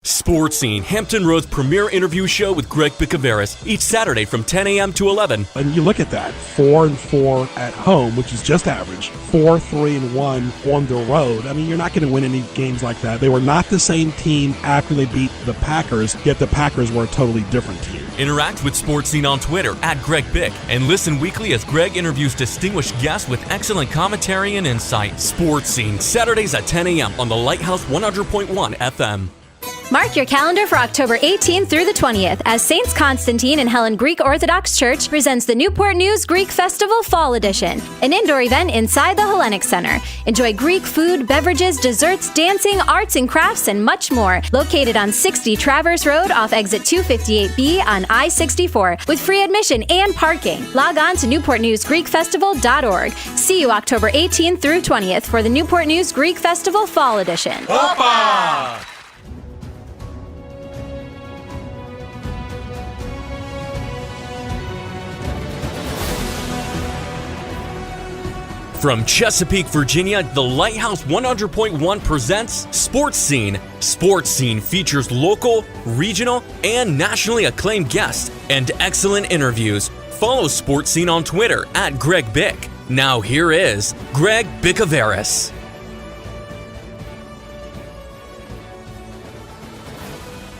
Sports Scene, Hampton Road's premier interview show with Greg Bicouvaris, each Saturday from 10 a.m. to 11. And you look at that, 4-4 at home, which is just average, 4-3-1 on the road. I mean, you're not going to win any games like that. They were not the same team after they beat the Packers, yet the Packers were a totally different team. Interact with Sports Scene on Twitter @GregBic and listen weekly as Greg interviews distinguished guests with excellent commentary and insight. Sports Scene, Saturdays at 10 a.m. on the Lighthouse 100.1 FM. Mark your calendar for October 18th through the 20th as Saints Constantine and Helen Greek Orthodox Church presents the Newport News Greek Festival Fall Edition, an indoor event inside the Hellenic Center. Enjoy Greek food, beverages, desserts, dancing, arts and crafts, and much more. Located on 60 Traverse Road off exit 258B on I-64 with free admission and parking. Log on to newportnewsgreekfestival.org. See you October 18th through 20th for the Newport News Greek Festival Fall Edition. Opa! From Chesapeake, Virginia, the Lighthouse 100.1 presents Sports Scene. Sports Scene features local, regional, and nationally acclaimed guests and excellent interviews. Follow Sports Scene on Twitter @GregBic. Now here is Greg Bicouvaris.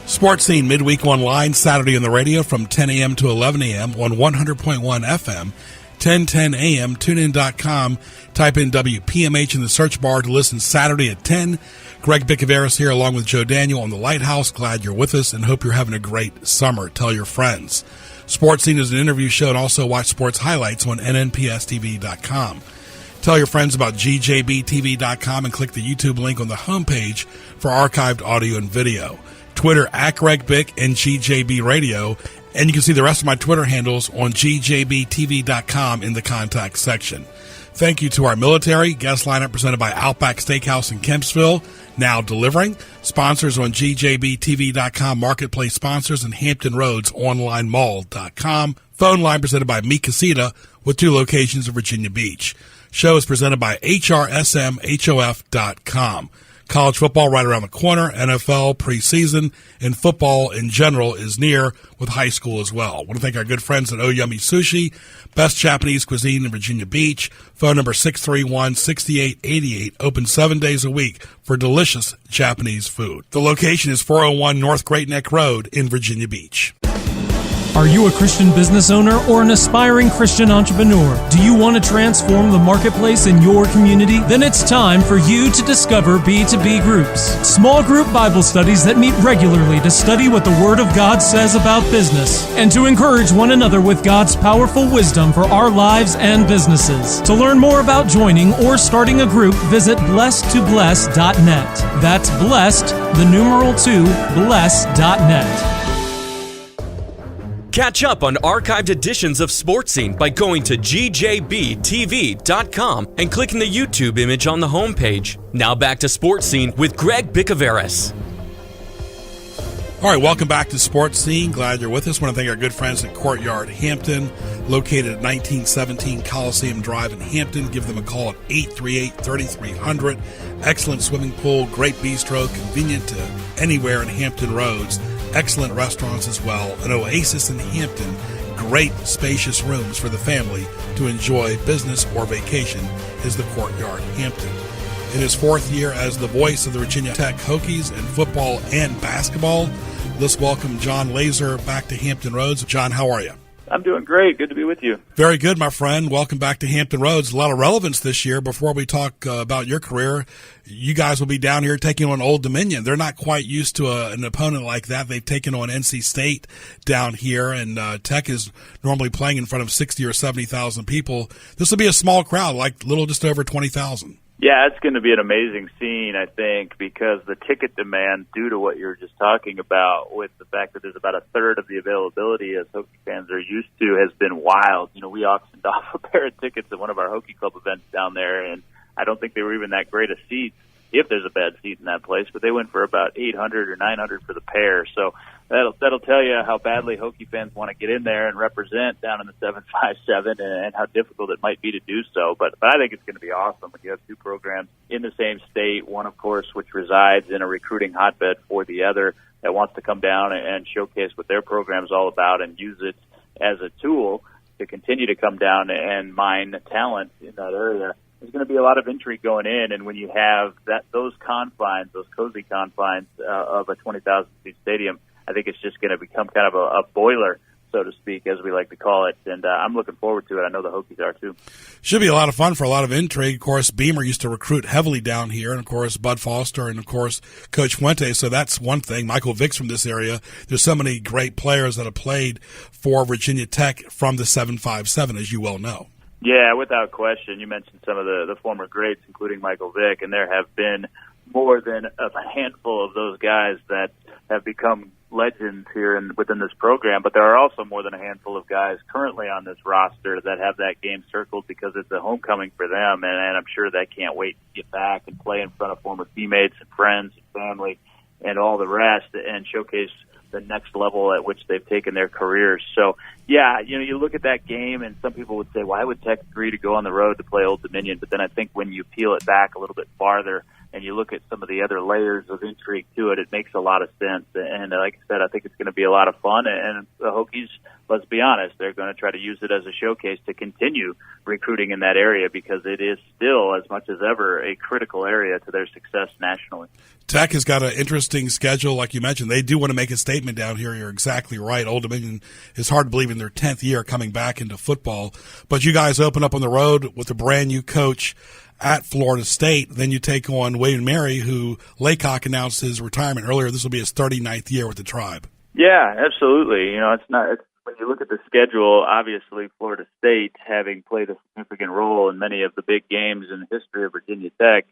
Sports Scene midweek online Saturday on the radio from 10 a.m. to 11 a.m. on 100.1 FM. 1010 AM, tunein.com, type in WPMH in the search bar to listen Saturday at 10. Greg Bicouvaris here along with Joe Daniel on the Lighthouse. Glad you're with us and hope you're having a great summer. Tell your friends. Sports Scene is an interview show, and also watch sports highlights on nnpstv.com. Tell your friends about gjbtv.com and click the YouTube link on the homepage for archived audio and video. Twitter @GregBic and GJB Radio. And you can see the rest of my Twitter handles on gjbtv.com in the contact section. Thank you to our military. Guest lineup presented by Outback Steakhouse in Kempsville, now delivering. Sponsors on gjbtv.com, marketplace sponsors, and Hampton Roads online mall.com. Phone line presented by Me Casita with 2 locations in Virginia Beach. Show is presented by hrsmhof.com. College football right around the corner, NFL preseason, and football in general is near, with high school as well. I want to thank our good friends at Oh Yummy Sushi, best Japanese cuisine in Virginia Beach. Phone number 631-6888, open 7 days a week for delicious Japanese food. The location is 401 North Great Neck Road in Virginia Beach. Are you a Christian business owner or an aspiring Christian entrepreneur? Do you want to transform the marketplace in your community? Then it's time for you to discover B2B groups, small group Bible studies that meet regularly to study what the Word of God says about business and to encourage one another with God's powerful wisdom for our lives and businesses. To learn more about joining or starting a group, visit blessed2bless.net. That's blessed, the numeral 2, bless.net. Catch up on archived editions of Sports Scene by going to gjbtv.com and clicking the YouTube image on the homepage. Now back to Sports Scene with Greg Bicouvaris. All right, welcome back to Sports Scene. Glad you're with us. I want to thank our good friends at Courtyard Hampton, located at 1917 Coliseum Drive in Hampton. Give them a call at 838-3300. Excellent swimming pool, great bistro, convenient to anywhere in Hampton Roads. Excellent restaurants as well. An oasis in Hampton. Great spacious rooms for the family to enjoy business or vacation is the Courtyard Hampton. In his 4th year as the voice of the Virginia Tech Hokies in football and basketball, let's welcome John Laaser back to Hampton Roads. John, how are you? I'm doing great. Good to be with you. Very good, my friend. Welcome back to Hampton Roads. A lot of relevance this year. Before we talk about your career, you guys will be down here taking on Old Dominion. They're not quite used to an opponent like that. They've taken on NC State down here, and Tech is normally playing in front of 60 or 70,000 people. This will be a small crowd, like little just over 20,000. Yeah, it's going to be an amazing scene, I think, because the ticket demand, due to what you were just talking about, with the fact that there's about a third of the availability as Hokie fans are used to, has been wild. You know, we auctioned off a pair of tickets at one of our Hokie Club events down there, and I don't think they were even that great of seats. if there's a bad seat in that place, but they went for about $800 or $900 for the pair. So that'll tell you how badly Hokie fans want to get in there and represent down in the 757 and how difficult it might be to do so. But I think it's going to be awesome when you have two programs in the same state, one, of course, which resides in a recruiting hotbed for the other, that wants to come down and showcase what their program is all about and use it as a tool to continue to come down and mine talent in that area. There's going to be a lot of intrigue going in, and when you have those confines, those cozy confines of a 20,000-seat stadium, I think it's just going to become kind of a boiler, so to speak, as we like to call it. And I'm looking forward to it. I know the Hokies are, too. Should be a lot of fun for a lot of intrigue. Of course, Beamer used to recruit heavily down here, and, of course, Bud Foster and, of course, Coach Fuente. So that's one thing. Michael Vick's from this area. There's so many great players that have played for Virginia Tech from the 757, as you well know. Yeah, without question. You mentioned some of the former greats, including Michael Vick, and there have been more than a handful of those guys that have become legends here within this program, but there are also more than a handful of guys currently on this roster that have that game circled because it's a homecoming for them, and I'm sure they can't wait to get back and play in front of former teammates and friends and family and all the rest and showcase the next level at which they've taken their careers. So, yeah, you look at that game, and some people would say, why would Tech agree to go on the road to play Old Dominion? But then I think when you peel it back a little bit farther and you look at some of the other layers of intrigue to it, it makes a lot of sense. And like I said, I think it's going to be a lot of fun. And the Hokies, let's be honest, they're going to try to use it as a showcase to continue recruiting in that area because it is still, as much as ever, a critical area to their success nationally. Tech has got an interesting schedule, like you mentioned. They do want to make a statement down here. You're exactly right. Old Dominion is hard to believe in their 10th year coming back into football. But you guys open up on the road with a brand-new coach at Florida State. Then you take on William Mary, who Laaser announced his retirement earlier. This will be his 39th year with the Tribe. Yeah, absolutely. When you look at the schedule, obviously Florida State, having played a significant role in many of the big games in the history of Virginia Tech,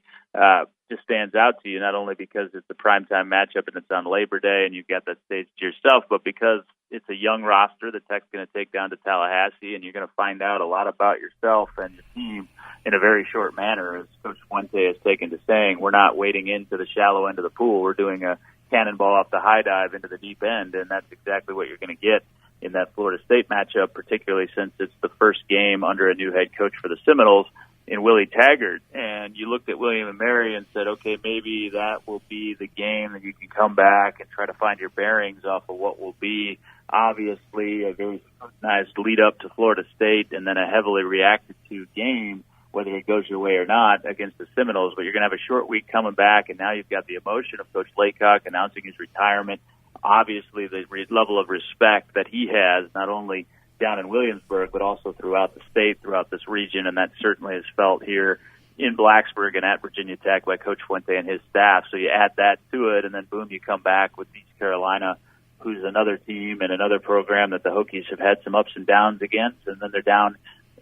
just stands out to you, not only because it's a primetime matchup and it's on Labor Day and you've got that stage to yourself, but because it's a young roster that Tech's going to take down to Tallahassee, and you're going to find out a lot about yourself and your team in a very short manner. As Coach Fuente has taken to saying, we're not wading into the shallow end of the pool. We're doing a cannonball off the high dive into the deep end, and that's exactly what you're going to get in that Florida State matchup, particularly since it's the first game under a new head coach for the Seminoles in Willie Taggart. And you looked at William and Mary and said, okay, maybe that will be the game that you can come back and try to find your bearings off of what will be obviously a very scrutinized lead up to Florida State and then a heavily reacted to game, whether it goes your way or not, against the Seminoles. But you're going to have a short week coming back, and now you've got the emotion of Coach Laaser announcing his retirement. Obviously, the level of respect that he has, not only down in Williamsburg, but also throughout the state, throughout this region, and that certainly is felt here in Blacksburg and at Virginia Tech by Coach Fuente and his staff. So you add that to it, and then boom, you come back with East Carolina, who's another team and another program that the Hokies have had some ups and downs against, and then they're down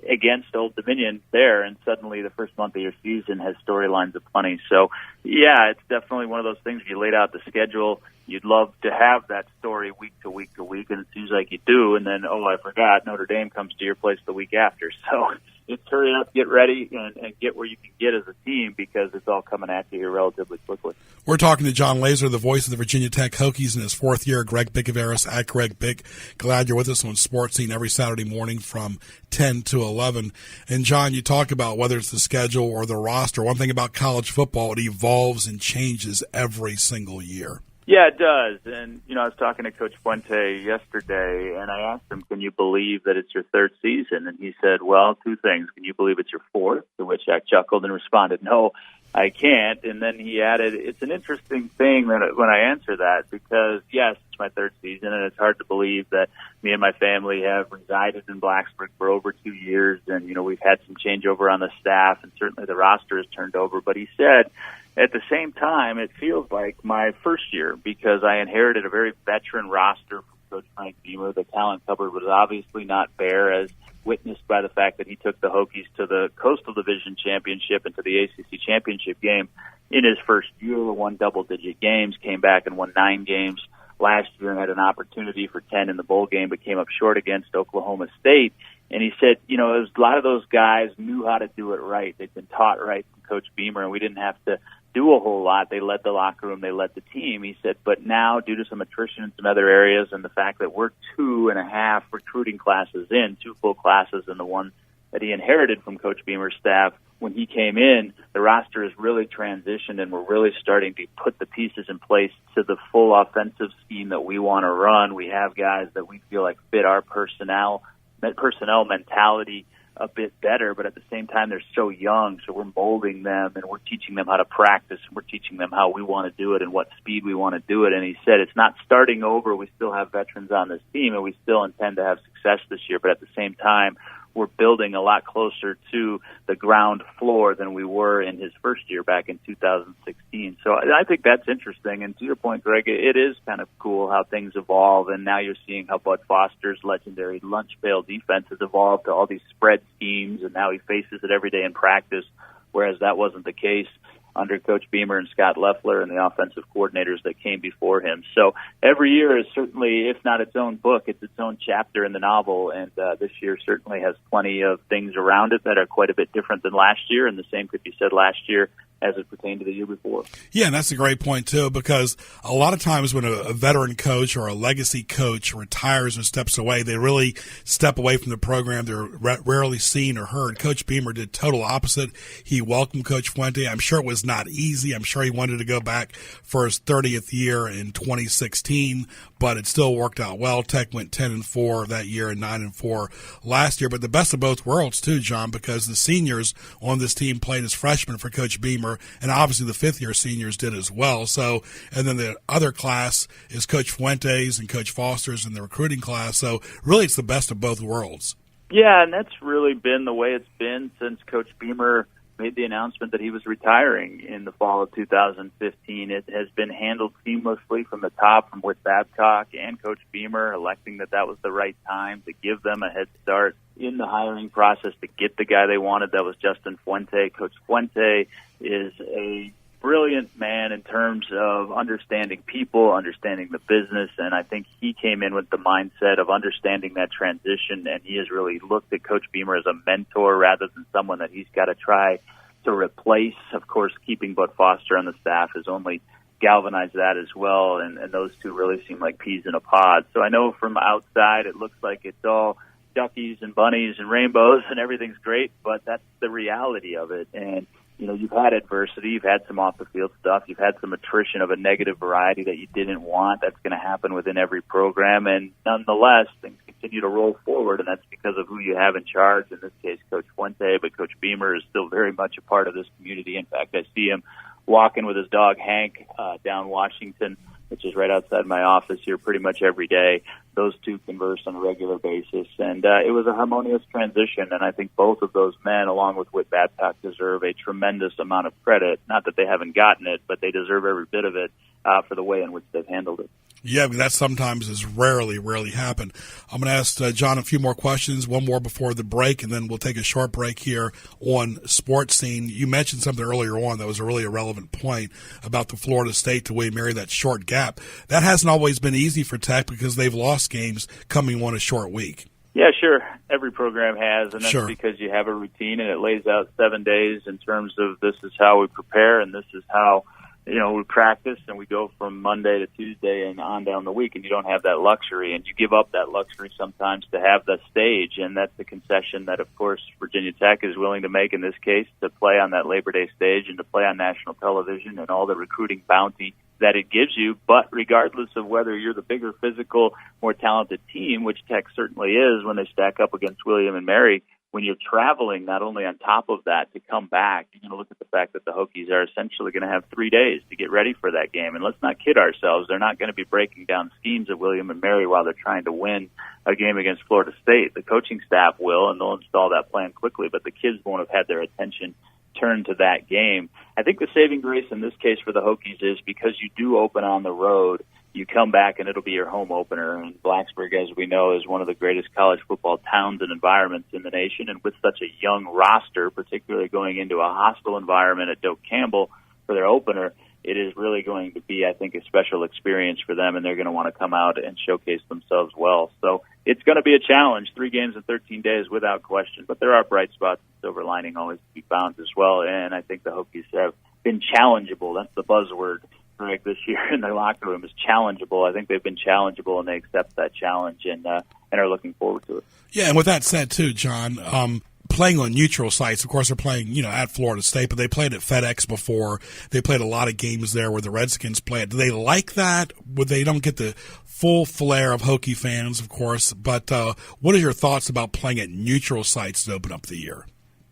against Old Dominion there, and suddenly the first month of your season has storylines aplenty. So, yeah, it's definitely one of those things. If you laid out the schedule, you'd love to have that story week to week to week, and it seems like you do, and then, oh, I forgot, Notre Dame comes to your place the week after. So it's hurry up, get ready, and get where you can get as a team because it's all coming at you here relatively quickly. We're talking to John Laaser, the voice of the Virginia Tech Hokies in his fourth year. Greg Bicouvaris at Greg Bick. Glad you're with us on Sports Scene every Saturday morning from 10 to 11. And, John, you talk about whether it's the schedule or the roster. One thing about college football, it evolves and changes every single year. Yeah, it does. And, I was talking to Coach Fuente yesterday, and I asked him, can you believe that it's your third season? And he said, well, two things. Can you believe it's your fourth? To which I chuckled and responded, no, I can't. And then he added, it's an interesting thing that when I answer that, because, yes, it's my third season, and it's hard to believe that me and my family have resided in Blacksburg for over 2 years, and, we've had some changeover on the staff, and certainly the roster has turned over. But he said, at the same time, it feels like my first year because I inherited a very veteran roster from Coach Frank Beamer. The talent cupboard was obviously not bare, as witnessed by the fact that he took the Hokies to the Coastal Division Championship and to the ACC Championship game in his first year, won double-digit games, came back and won 9 games last year and had an opportunity for 10 in the bowl game, but came up short against Oklahoma State. And he said, it was a lot of those guys knew how to do it right. They'd been taught right from Coach Beamer, and we didn't have to do a whole lot. They led the locker room. They led the team. He said, but now due to some attrition in some other areas and the fact that we're 2.5 recruiting classes in, 2 full classes, and the one that he inherited from Coach Beamer's staff, when he came in, the roster has really transitioned, and we're really starting to put the pieces in place to the full offensive scheme that we want to run. We have guys that we feel like fit our personnel mentality a bit better, but at the same time, they're so young, so we're molding them, and we're teaching them how to practice, and we're teaching them how we want to do it and what speed we want to do it. And he said it's not starting over. We still have veterans on this team, and we still intend to have success this year, but at the same time, we're building a lot closer to the ground floor than we were in his first year back in 2016. So I think that's interesting. And to your point, Greg, it is kind of cool how things evolve. And now you're seeing how Bud Foster's legendary lunch pail defense has evolved to all these spread schemes, and now he faces it every day in practice, whereas that wasn't the case under Coach Beamer and Scott Loeffler and the offensive coordinators that came before him. So every year is certainly, if not its own book, it's its own chapter in the novel, and this year certainly has plenty of things around it that are quite a bit different than last year, and the same could be said last year as it pertained to the year before. Yeah, and that's a great point, too, because a lot of times when a veteran coach or a legacy coach retires or steps away, they really step away from the program. They're rarely seen or heard. Coach Beamer did total opposite. He welcomed Coach Fuente. I'm sure it was not easy. I'm sure he wanted to go back for his 30th year in 2016, but it still worked out well. Tech went 10-4 that year and 9-4 last year. But the best of both worlds, too, John, because the seniors on this team played as freshmen for Coach Beamer, and obviously the fifth-year seniors did as well. So, and then the other class is Coach Fuente's and Coach Foster's in the recruiting class. So really it's the best of both worlds. Yeah, and that's really been the way it's been since Coach Beamer made the announcement that he was retiring in the fall of 2015. It has been handled seamlessly from the top, from Whit Babcock and Coach Beamer, electing that was the right time to give them a head start in the hiring process to get the guy they wanted. That was Justin Fuente. Coach Fuente is a brilliant man in terms of understanding people, understanding the business, and I think he came in with the mindset of understanding that transition, and he has really looked at Coach Beamer as a mentor rather than someone that he's got to try to replace. Of course, keeping Bud Foster on the staff has only galvanized that as well, and those two really seem like peas in a pod. So I know from outside it looks like it's all duckies and bunnies and rainbows and everything's great, but that's the reality of it. And you know, you've had adversity, you've had some off-the-field stuff, you've had some attrition of a negative variety that you didn't want. That's going to happen within every program, and nonetheless, things continue to roll forward, and that's because of who you have in charge, in this case, Coach Fuente, but Coach Beamer is still very much a part of this community. In fact, I see him walking with his dog, Hank, down Washington, which is right outside my office here pretty much every day. Those two converse on a regular basis, and it was a harmonious transition, and I think both of those men, along with Whit Babcock, deserve a tremendous amount of credit. Not that they haven't gotten it, but they deserve every bit of it for the way in which they've handled it. Yeah, I mean, that sometimes is rarely happen. I'm going to ask John a few more questions, one more before the break, and then we'll take a short break here on Sports Scene. You mentioned something earlier on that was a really irrelevant point about the Florida State to William & Mary, that short gap. That hasn't always been easy for Tech because they've lost games coming on a short week. Yeah, sure. Every program has, and that's sure. Because you have a routine, and it lays out 7 days in terms of this is how we prepare, and this is how we practice, and we go from Monday to Tuesday and on down the week, and you don't have that luxury, and you give up that luxury sometimes to have the stage, and that's the concession that, of course, Virginia Tech is willing to make in this case, to play on that Labor Day stage and to play on national television and all the recruiting bounty that it gives you. But regardless of whether you're the bigger, physical, more talented team, which Tech certainly is when they stack up against William & Mary, when you're traveling, not only on top of that, to come back, you're going to look at the fact that the Hokies are essentially going to have 3 days to get ready for that game. And let's not kid ourselves. They're not going to be breaking down schemes at William & Mary while they're trying to win a game against Florida State. The coaching staff will, and they'll install that plan quickly, but the kids won't have had their attention turned to that game. I think the saving grace in this case for the Hokies is because you do open on the road, you come back and it'll be your home opener. And Blacksburg, as we know, is one of the greatest college football towns and environments in the nation. And with such a young roster, particularly going into a hostile environment at Doak Campbell for their opener, it is really going to be, I think, a special experience for them, and they're going to want to come out and showcase themselves well. So it's going to be a challenge, 3 games in 13 days without question. But there are bright spots and silver lining always to be found as well. And I think the Hokies have been challengeable. That's the buzzword, Greg, this year in their locker room is challengeable. I think they've been challengeable, and they accept that challenge and are looking forward to it. Yeah, and with that said, too, John, playing on neutral sites, of course, they're playing, at Florida State, but they played at FedEx before. They played a lot of games there where the Redskins played. Do they like that? They don't get the full flair of Hokie fans, of course, but what are your thoughts about playing at neutral sites to open up the year?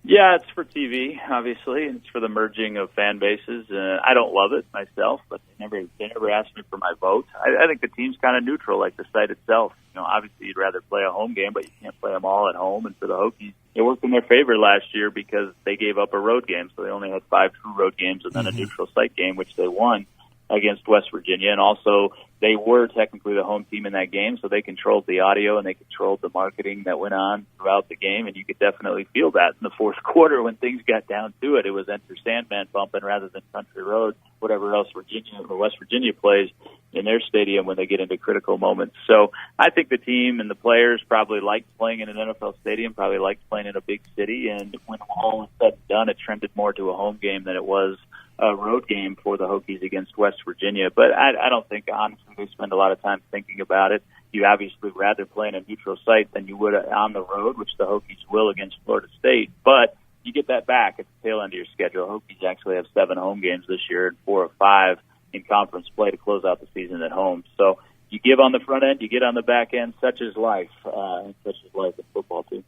Yeah, it's for TV, obviously, and it's for the merging of fan bases. I don't love it myself, but they never asked me for my vote. I think the team's kind of neutral, like the site itself. Obviously you'd rather play a home game, but you can't play them all at home. And for the Hokies, it worked in their favor last year because they gave up a road game, so they only had 5 true road games and then a neutral site game, which they won against West Virginia. And also, they were technically the home team in that game, so they controlled the audio and they controlled the marketing that went on throughout the game, and you could definitely feel that in the fourth quarter when things got down to it. It was Enter Sandman bumping rather than Country Road, whatever else Virginia or West Virginia plays in their stadium when they get into critical moments. So I think the team and the players probably liked playing in an NFL stadium, probably liked playing in a big city, and when all was said and done, it trended more to a home game than it was a road game for the Hokies against West Virginia. But I don't think, honestly, they spend a lot of time thinking about it. You obviously rather play in a neutral site than you would on the road, which the Hokies will against Florida State. But you get that back at the tail end of your schedule. Hokies actually have 7 home games this year and 4 or 5 in conference play to close out the season at home. So you give on the front end, you get on the back end. Such is life, and such is life in football, too.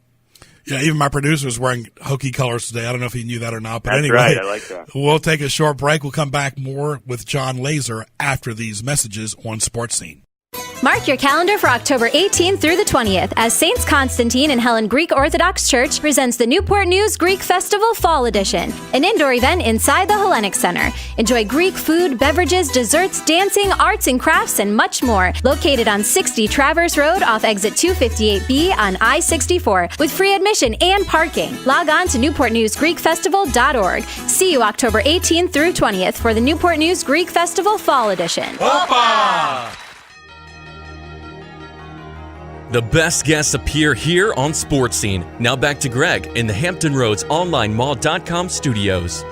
Yeah, even my producer is wearing Hokie colors today. I don't know if he knew that or not. But That's anyway, right. I like that. We'll take a short break. We'll come back more with John Laaser after these messages on Sports Scene. Mark your calendar for October 18th through the 20th as Saints Constantine and Helen Greek Orthodox Church presents the Newport News Greek Festival Fall Edition, an indoor event inside the Hellenic Center. Enjoy Greek food, beverages, desserts, dancing, arts and crafts, and much more. Located on 60 Traverse Road off exit 258B on I-64 with free admission and parking. Log on to newportnewsgreekfestival.org. See you October 18th through 20th for the Newport News Greek Festival Fall Edition. Opa! The best guests appear here on Sports Scene. Now back to Greg in the Hampton Roads OnlineMall.com studios.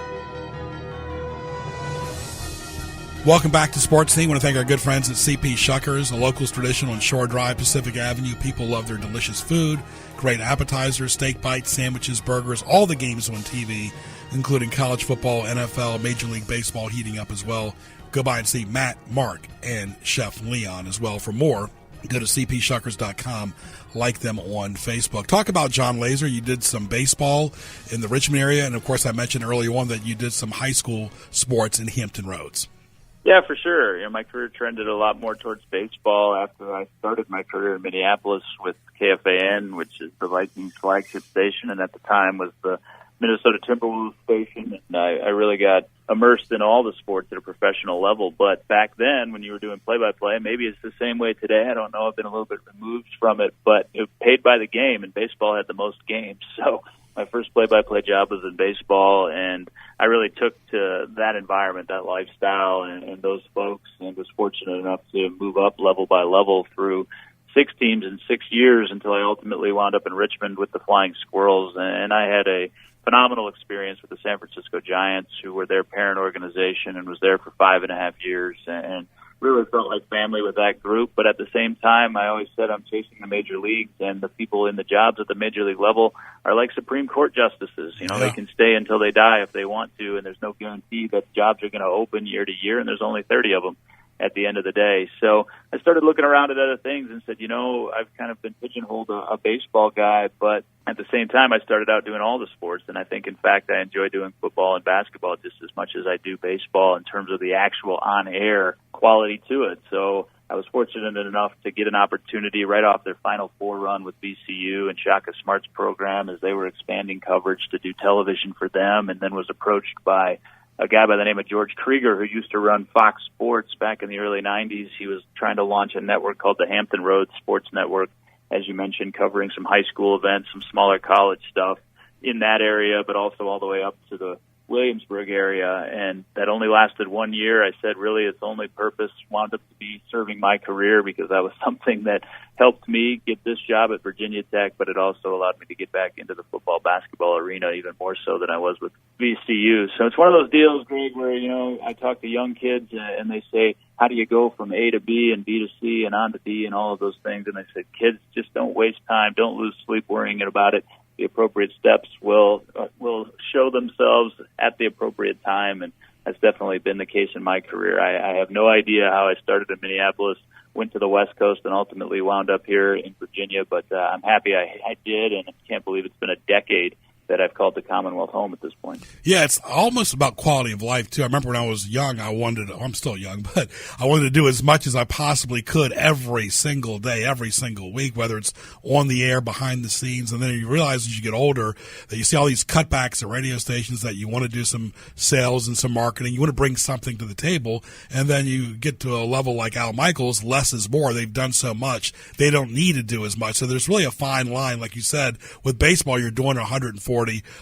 Welcome back to Sports Scene. I want to thank our good friends at CP Shuckers, a local's tradition on Shore Drive, Pacific Avenue. People love their delicious food, great appetizers, steak bites, sandwiches, burgers, all the games on TV, including college football, NFL, Major League Baseball heating up as well. Go by and see Matt, Mark, and Chef Leon as well. For more, go to cpshuckers.com, like them on Facebook. Talk about John Laaser. You did some baseball in the Richmond area, and of course I mentioned earlier on that you did some high school sports in Hampton Roads. Yeah, for sure. My career trended a lot more towards baseball after I started my career in Minneapolis with KFAN, which is the Vikings flagship station, and at the time was the Minnesota Timberwolves station, and I really got immersed in all the sports at a professional level. But back then, when you were doing play-by-play, maybe it's the same way today. I don't know. I've been a little bit removed from it, but it paid by the game, and baseball had the most games. So my first play-by-play job was in baseball, and I really took to that environment, that lifestyle, and those folks, and was fortunate enough to move up level by level through 6 teams in 6 years until I ultimately wound up in Richmond with the Flying Squirrels. And I had a phenomenal experience with the San Francisco Giants, who were their parent organization, and was there for 5.5 years, and really felt like family with that group. But at the same time, I always said I'm chasing the major leagues, and the people in the jobs at the major league level are like Supreme Court justices. They can stay until they die if they want to, and there's no guarantee that jobs are going to open year to year, and there's only 30 of them at the end of the day. So I started looking around at other things and said, I've kind of been pigeonholed a baseball guy, but at the same time, I started out doing all the sports, and I think, in fact, I enjoy doing football and basketball just as much as I do baseball in terms of the actual on-air quality to it. So I was fortunate enough to get an opportunity right off their Final Four run with VCU and Shaka Smart's program as they were expanding coverage to do television for them, and then was approached by a guy by the name of George Krieger, who used to run Fox Sports back in the early 90s. He was trying to launch a network called the Hampton Roads Sports Network, as you mentioned, covering some high school events, some smaller college stuff in that area, but also all the way up to the Williamsburg area, and that only lasted 1 year. I said, really, its only purpose wound up to be serving my career, because that was something that helped me get this job at Virginia Tech, but it also allowed me to get back into the football, basketball arena even more so than I was with VCU. So it's one of those deals, Greg, where, I talk to young kids and they say, how do you go from A to B and B to C and on to D and all of those things? And I said, kids, just don't waste time. Don't lose sleep worrying about it. The appropriate steps will show themselves at the appropriate time, and that's definitely been the case in my career. I have no idea how I started in Minneapolis, went to the West Coast, and ultimately wound up here in Virginia, but I'm happy I did, and I can't believe it's been a decade that I've called the Commonwealth home at this point. Yeah, it's almost about quality of life, too. I remember when I was young, I'm still young, but I wanted to do as much as I possibly could every single day, every single week, whether it's on the air, behind the scenes. And then you realize as you get older that you see all these cutbacks at radio stations, that you want to do some sales and some marketing. You want to bring something to the table. And then you get to a level like Al Michaels, less is more. They've done so much. They don't need to do as much. So there's really a fine line. Like you said, with baseball, you're doing 140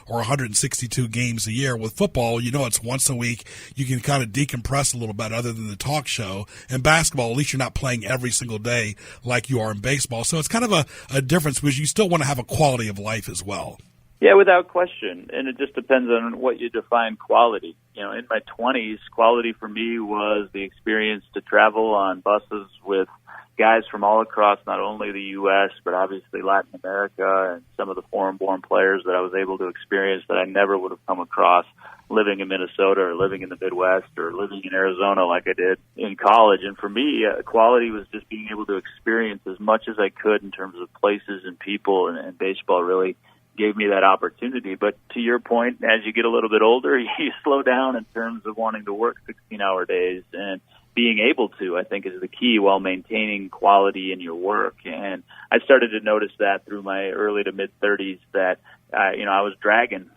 or 162 games a year. With football, it's once a week. You can kind of decompress a little bit other than the talk show. And basketball, at least you're not playing every single day like you are in baseball. So it's kind of a difference, because you still want to have a quality of life as well. Yeah, without question. And it just depends on what you define quality. In my 20s, quality for me was the experience to travel on buses with guys from all across not only the U.S., but obviously Latin America, and some of the foreign-born players that I was able to experience that I never would have come across living in Minnesota or living in the Midwest or living in Arizona like I did in college. And for me, quality was just being able to experience as much as I could in terms of places and people, and baseball really gave me that opportunity. But to your point, as you get a little bit older, you slow down in terms of wanting to work 16-hour days, and being able to, I think, is the key while maintaining quality in your work. And I started to notice that through my early to mid-30s that, I was dragging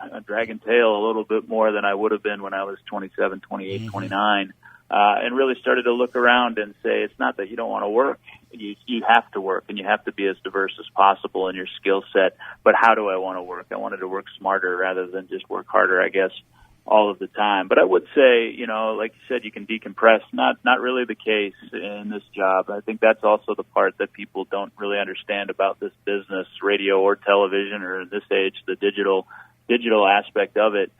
tail a little bit more than I would have been when I was 27, 28, 29, and really started to look around and say, it's not that you don't want to work. You have to work, and you have to be as diverse as possible in your skill set. But how do I want to work? I wanted to work smarter rather than just work harder, I guess, all of the time. But I would say, like you said, you can decompress. Not really the case in this job. I think that's also the part that people don't really understand about this business, radio or television, or in this age, the digital aspect of it.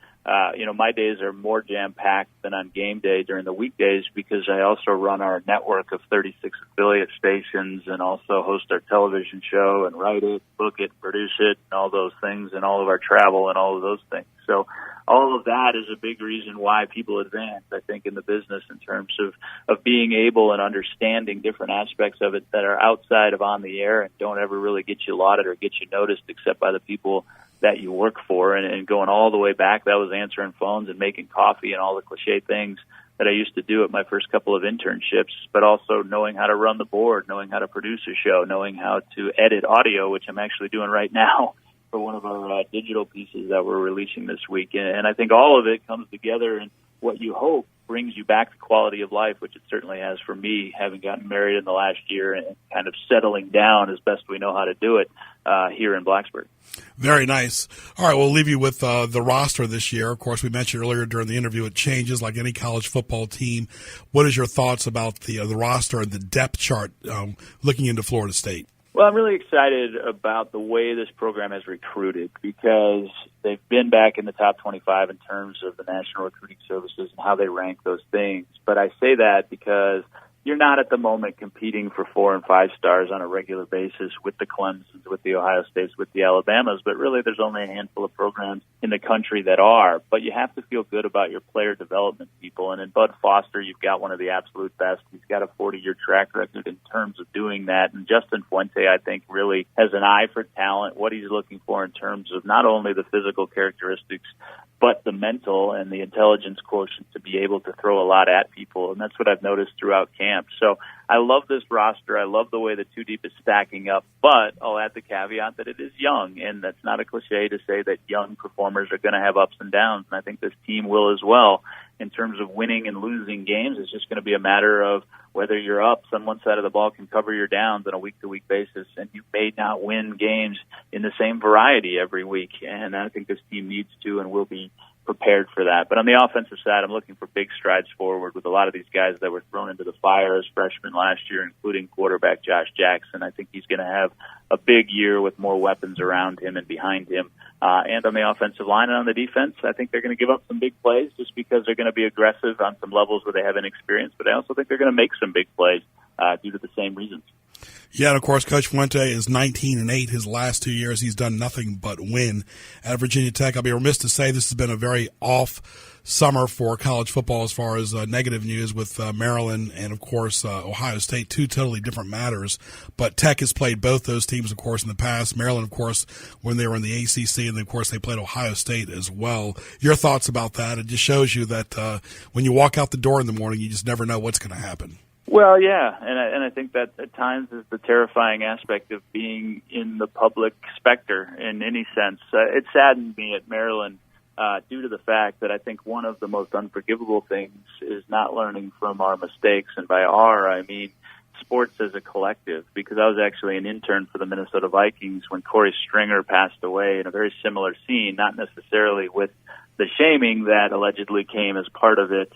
My days are more jam-packed than on game day during the weekdays, because I also run our network of 36 affiliate stations, and also host our television show and write it, book it, produce it, and all those things, and all of our travel and all of those things. So all of that is a big reason why people advance, I think, in the business in terms of being able and understanding different aspects of it that are outside of on the air and don't ever really get you lauded or get you noticed except by the people that you work for. And going all the way back, that was answering phones and making coffee and all the cliche things that I used to do at my first couple of internships, but also knowing how to run the board, knowing how to produce a show, knowing how to edit audio, which I'm actually doing right now for one of our digital pieces that we're releasing this week. And I think all of it comes together in what you hope brings you back to quality of life, which it certainly has for me, having gotten married in the last year and kind of settling down as best we know how to do it here in Blacksburg. Very nice. All right, we'll leave you with the roster this year. Of course, we mentioned earlier during the interview, it changes like any college football team. What is your thoughts about the roster and the depth chart looking into Florida State? Well, I'm really excited about the way this program has recruited, because they've been back in the top 25 in terms of the National Recruiting Services and how they rank those things. But I say that because you're not at the moment competing for 4 and 5 stars on a regular basis with the Clemsons, with the Ohio States, with the Alabamas, but really there's only a handful of programs in the country that are. But you have to feel good about your player development people. And in Bud Foster, you've got one of the absolute best. He's got a 40-year track record in terms of doing that. And Justin Fuente, I think, really has an eye for talent, what he's looking for in terms of not only the physical characteristics, but the mental and the intelligence quotient to be able to throw a lot at people. And that's what I've noticed throughout camp. So I love this roster. I love the way the 2 deep is stacking up, but I'll add the caveat that it is young, and that's not a cliche to say that young performers are going to have ups and downs, and I think this team will as well. In terms of winning and losing games, it's just going to be a matter of whether you're up, on one side of the ball can cover your downs on a week-to-week basis, and you may not win games in the same variety every week. And I think this team needs to and will be prepared for that. But on the offensive side, I'm looking for big strides forward with a lot of these guys that were thrown into the fire as freshmen last year, including quarterback Josh Jackson. I think he's going to have a big year with more weapons around him and behind him. And on the offensive line and on the defense, I think they're going to give up some big plays just because they're going to be aggressive on some levels where they have inexperience. But I also think they're going to make some big plays due to the same reasons. Yeah, and of course, Coach Fuente is 19-8. His last 2 years, he's done nothing but win at Virginia Tech. I'll be remiss to say this has been a very off summer for college football as far as negative news with Maryland and, of course, Ohio State, two totally different matters. But Tech has played both those teams, of course, in the past. Maryland, of course, when they were in the ACC, and, of course, they played Ohio State as well. Your thoughts about that? It just shows you that when you walk out the door in the morning, you just never know what's going to happen. Well, yeah, and I think that at times is the terrifying aspect of being in the public specter in any sense. It saddened me at Maryland due to the fact that I think one of the most unforgivable things is not learning from our mistakes, and by our, I mean sports as a collective, because I was actually an intern for the Minnesota Vikings when Corey Stringer passed away in a very similar scene, not necessarily with the shaming that allegedly came as part of it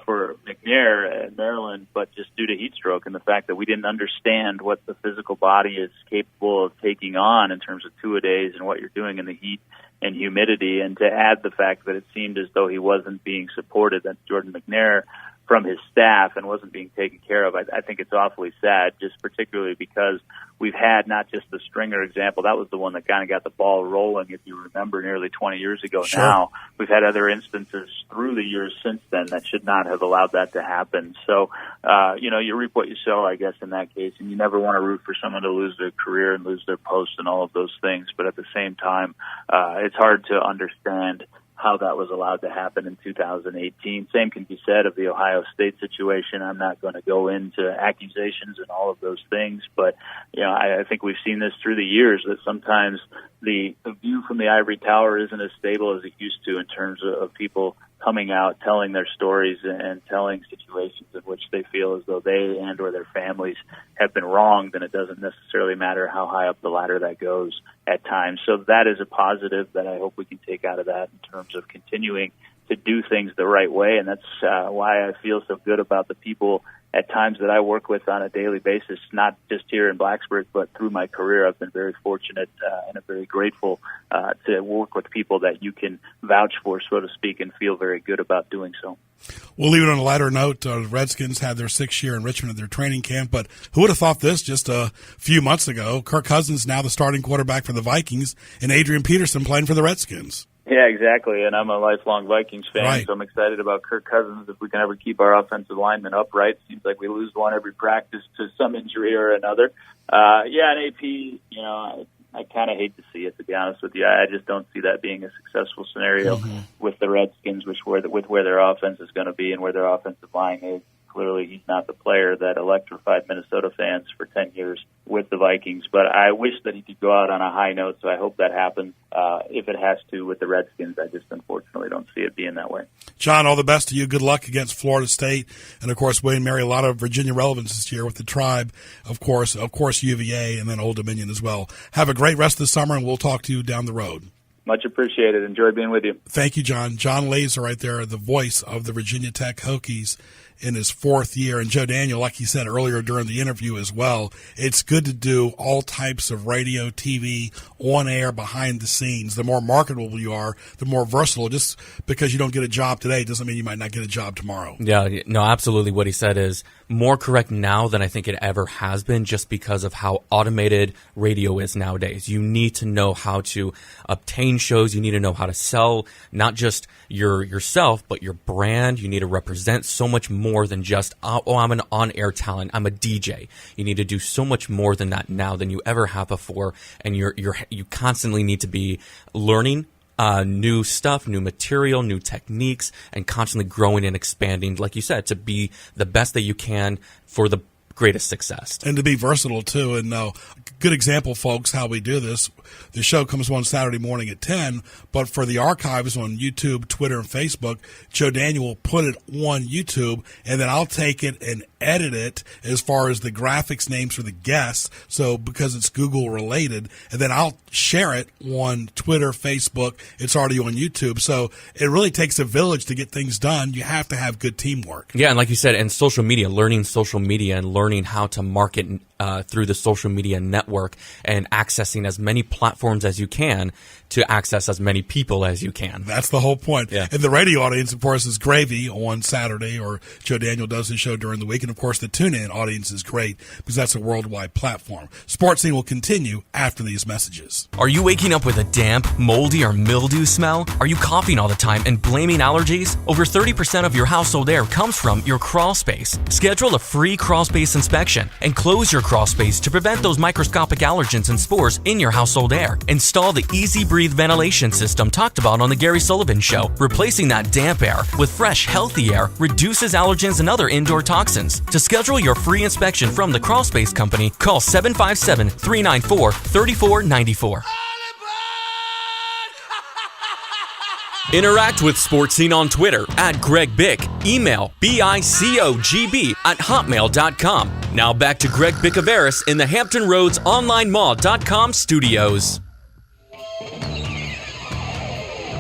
for McNair at Maryland, but just due to heat stroke and the fact that we didn't understand what the physical body is capable of taking on in terms of two-a-days and what you're doing in the heat and humidity, and to add the fact that it seemed as though he wasn't being supported, that Jordan McNair, from his staff and wasn't being taken care of. I think it's awfully sad, just particularly because we've had not just the Stringer example. That was the one that kind of got the ball rolling, if you remember, nearly 20 years ago. Sure. Now we've had other instances through the years since then that should not have allowed that to happen. So, you reap what you sow, I guess, in that case, and you never want to root for someone to lose their career and lose their post and all of those things. But at the same time, it's hard to understand how that was allowed to happen in 2018. Same can be said of the Ohio State situation. I'm not going to go into accusations and all of those things, but I think we've seen this through the years that sometimes the view from the ivory tower isn't as stable as it used to in terms of people coming out, telling their stories and telling situations in which they feel as though they and or their families have been wronged, and it doesn't necessarily matter how high up the ladder that goes at times. So that is a positive that I hope we can take out of that in terms of continuing to do things the right way, and that's why I feel so good about the people at times that I work with on a daily basis, not just here in Blacksburg, but through my career. I've been very fortunate and I'm very grateful to work with people that you can vouch for, so to speak, and feel very good about doing so. We'll leave it on a lighter note. The Redskins had their 6th year in Richmond at their training camp, but who would have thought this just a few months ago? Kirk Cousins now the starting quarterback for the Vikings, and Adrian Peterson playing for the Redskins. Yeah, exactly, and I'm a lifelong Vikings fan, right. So I'm excited about Kirk Cousins. If we can ever keep our offensive linemen upright, seems like we lose one every practice to some injury or another. And AP, I kind of hate to see it, to be honest with you. I just don't see that being a successful scenario with the Redskins, with where their offense is going to be and where their offensive line is. Clearly, he's not the player that electrified Minnesota fans for 10 years with the Vikings. But I wish that he could go out on a high note, so I hope that happens. If it has to with the Redskins, I just unfortunately don't see it being that way. John, all the best to you. Good luck against Florida State. And, of course, Wayne Mary, a lot of Virginia relevance this year with the Tribe, of course, UVA, and then Old Dominion as well. Have a great rest of the summer, and we'll talk to you down the road. Much appreciated. Enjoy being with you. Thank you, John. John Laaser right there, the voice of the Virginia Tech Hokies in his 4th year. And Joe Daniel, like he said earlier during the interview as well, it's good to do all types of radio, TV, on air, behind the scenes. The more marketable you are, the more versatile. Just because you don't get a job today doesn't mean you might not get a job tomorrow. Yeah, no, absolutely. What he said is more correct now than I think it ever has been, just because of how automated radio is nowadays. You need to know how to obtain shows. You need to know how to sell not just yourself, but your brand. You need to represent so much more than just, I'm an on-air talent. I'm a DJ. You need to do so much more than that now than you ever have before, and you constantly need to be learning new stuff, new material, new techniques, and constantly growing and expanding, like you said, to be the best that you can for the greatest success. And to be versatile, too. And good example, folks, how we do this. The show comes on Saturday morning at 10, but for the archives on YouTube, Twitter, and Facebook, Joe Daniel will put it on YouTube, and then I'll take it and edit it as far as the graphics names for the guests, so because it's Google related, and then I'll share it on Twitter, Facebook. It's already on YouTube. So it really takes a village to get things done. You have to have good teamwork. Yeah, and like you said, and social media, learning social media and learning how to market through the social media network and accessing as many platforms as you can to access as many people as you can. That's the whole point. Yeah. And the radio audience, of course, is gravy on Saturday, or Joe Daniel does his show during the week. And, of course, the tune-in audience is great because that's a worldwide platform. Sports Scene will continue after these messages. Are you waking up with a damp, moldy, or mildew smell? Are you coughing all the time and blaming allergies? Over 30% of your household air comes from your crawl space. Schedule a free crawl space inspection and close your crawl space to prevent those microscopic allergens and spores in your household air. Install the Easy Breathe ventilation system talked about on the Gary Sullivan Show. Replacing that damp air with fresh, healthy air reduces allergens and other indoor toxins. To schedule your free inspection from the Crawl Space Company, call 757-394-3494. Interact with Sports Scene on Twitter at Greg Bick. Email bicogb@hotmail.com. Now back to Greg Bicouvaris in the Hampton Roads OnlineMall.com studios.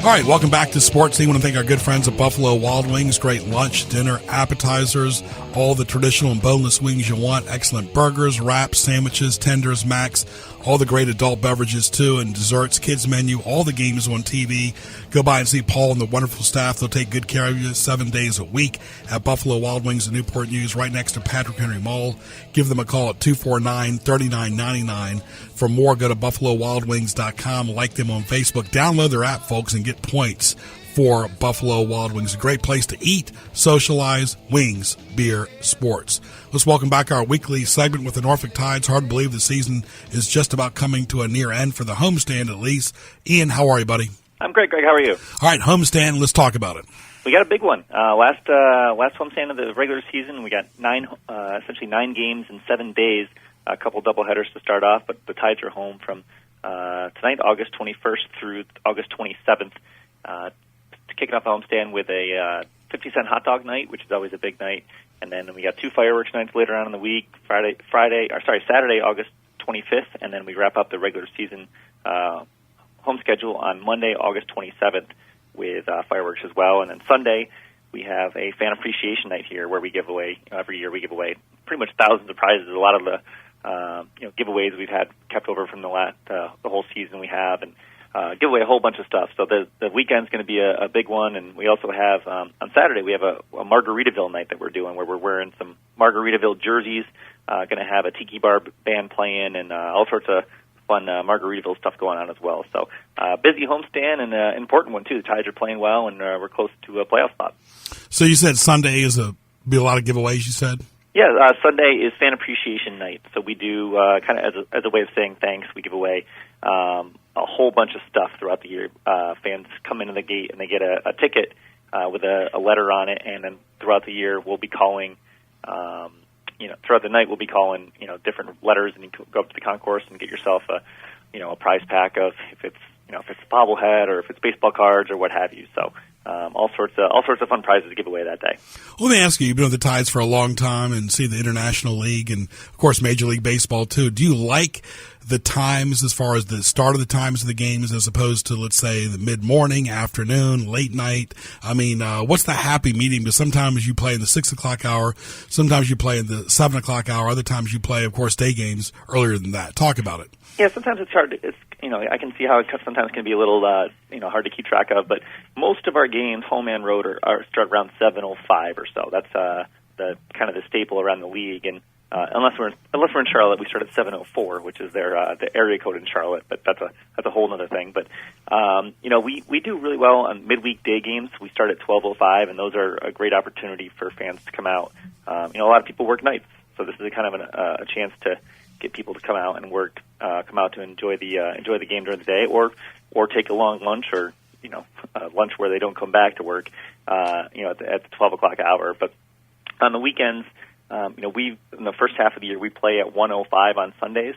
All right, welcome back to Sports Scene. I want to thank our good friends at Buffalo Wild Wings. Great lunch, dinner, appetizers, all the traditional and boneless wings you want. Excellent burgers, wraps, sandwiches, tenders, macs, all the great adult beverages too, and desserts, kids menu, all the games on TV. Go by and see Paul and the wonderful staff. They'll take good care of you 7 days a week at Buffalo Wild Wings in Newport News, right next to Patrick Henry Mall. Give them a call at 249-3999. For more, go to BuffaloWildWings.com. Like them on Facebook. Download their app, folks, and get points for Buffalo Wild Wings. A great place to eat, socialize, wings, beer, sports. Let's welcome back our weekly segment with the Norfolk Tides. Hard to believe the season is just about coming to a near end for the homestand, at least. Ian, how are you, buddy? I'm great, Greg. How are you? All right, homestand. Let's talk about it. We got a big one. Last homestand of the regular season, we got essentially 9 games in 7 days. A couple doubleheaders to start off, but the Tides are home from tonight, August 21st through August 27th. To kick off the homestand with a 50-cent hot dog night, which is always a big night, and then we got 2 fireworks nights later on in the week. Saturday, August 25th, and then we wrap up the regular season home schedule on Monday, August 27th, with fireworks as well. And then Sunday, we have a fan appreciation night here where we give away, every year we give away pretty much thousands of prizes. A lot of the giveaways we've had kept over from the whole season we have, and give away a whole bunch of stuff. So the weekend's going to be a big one, and we also have, on Saturday, we have a Margaritaville night that we're doing where we're wearing some Margaritaville jerseys, going to have a tiki bar band playing, and all sorts of fun Margaritaville stuff going on as well. So busy homestand, and an important one, too. The Tides are playing well, and we're close to a playoff spot. So you said Sunday be a lot of giveaways, you said? Yeah, Sunday is fan appreciation night. So we do, kind of as a way of saying thanks, we give away a whole bunch of stuff throughout the year. Fans come into the gate and they get a ticket with a letter on it, and then throughout the year we'll be calling, throughout the night we'll be calling, different letters, and you can go up to the concourse and get yourself a prize pack of if it's a bobblehead or if it's baseball cards or what have you. So all sorts of fun prizes to give away that day. Let me ask you, you've been with the Tides for a long time and see the International League and, of course, Major League Baseball, too. Do you like the times as far as the start of the times of the games as opposed to, let's say, the mid-morning, afternoon, late night? I mean, what's the happy medium? Because sometimes you play in the 6 o'clock hour, sometimes you play in the 7 o'clock hour, other times you play, of course, day games earlier than that. Talk about it. Yeah, sometimes it's hard. I can see how it sometimes can be a little, hard to keep track of. But most of our games, home and road, start around 7:05 or so. That's the kind of the staple around the league. And unless we're in Charlotte, we start at 7:04, which is the area code in Charlotte. But that's a whole other thing. But we do really well on midweek day games. We start at 12:05, and those are a great opportunity for fans to come out. A lot of people work nights, so this is a kind of a chance to get people to come out and work, come out to enjoy the game during the day, or take a long lunch, or lunch where they don't come back to work, at the 12 o'clock hour. But on the weekends, we in the first half of the year we play at 105 on Sundays,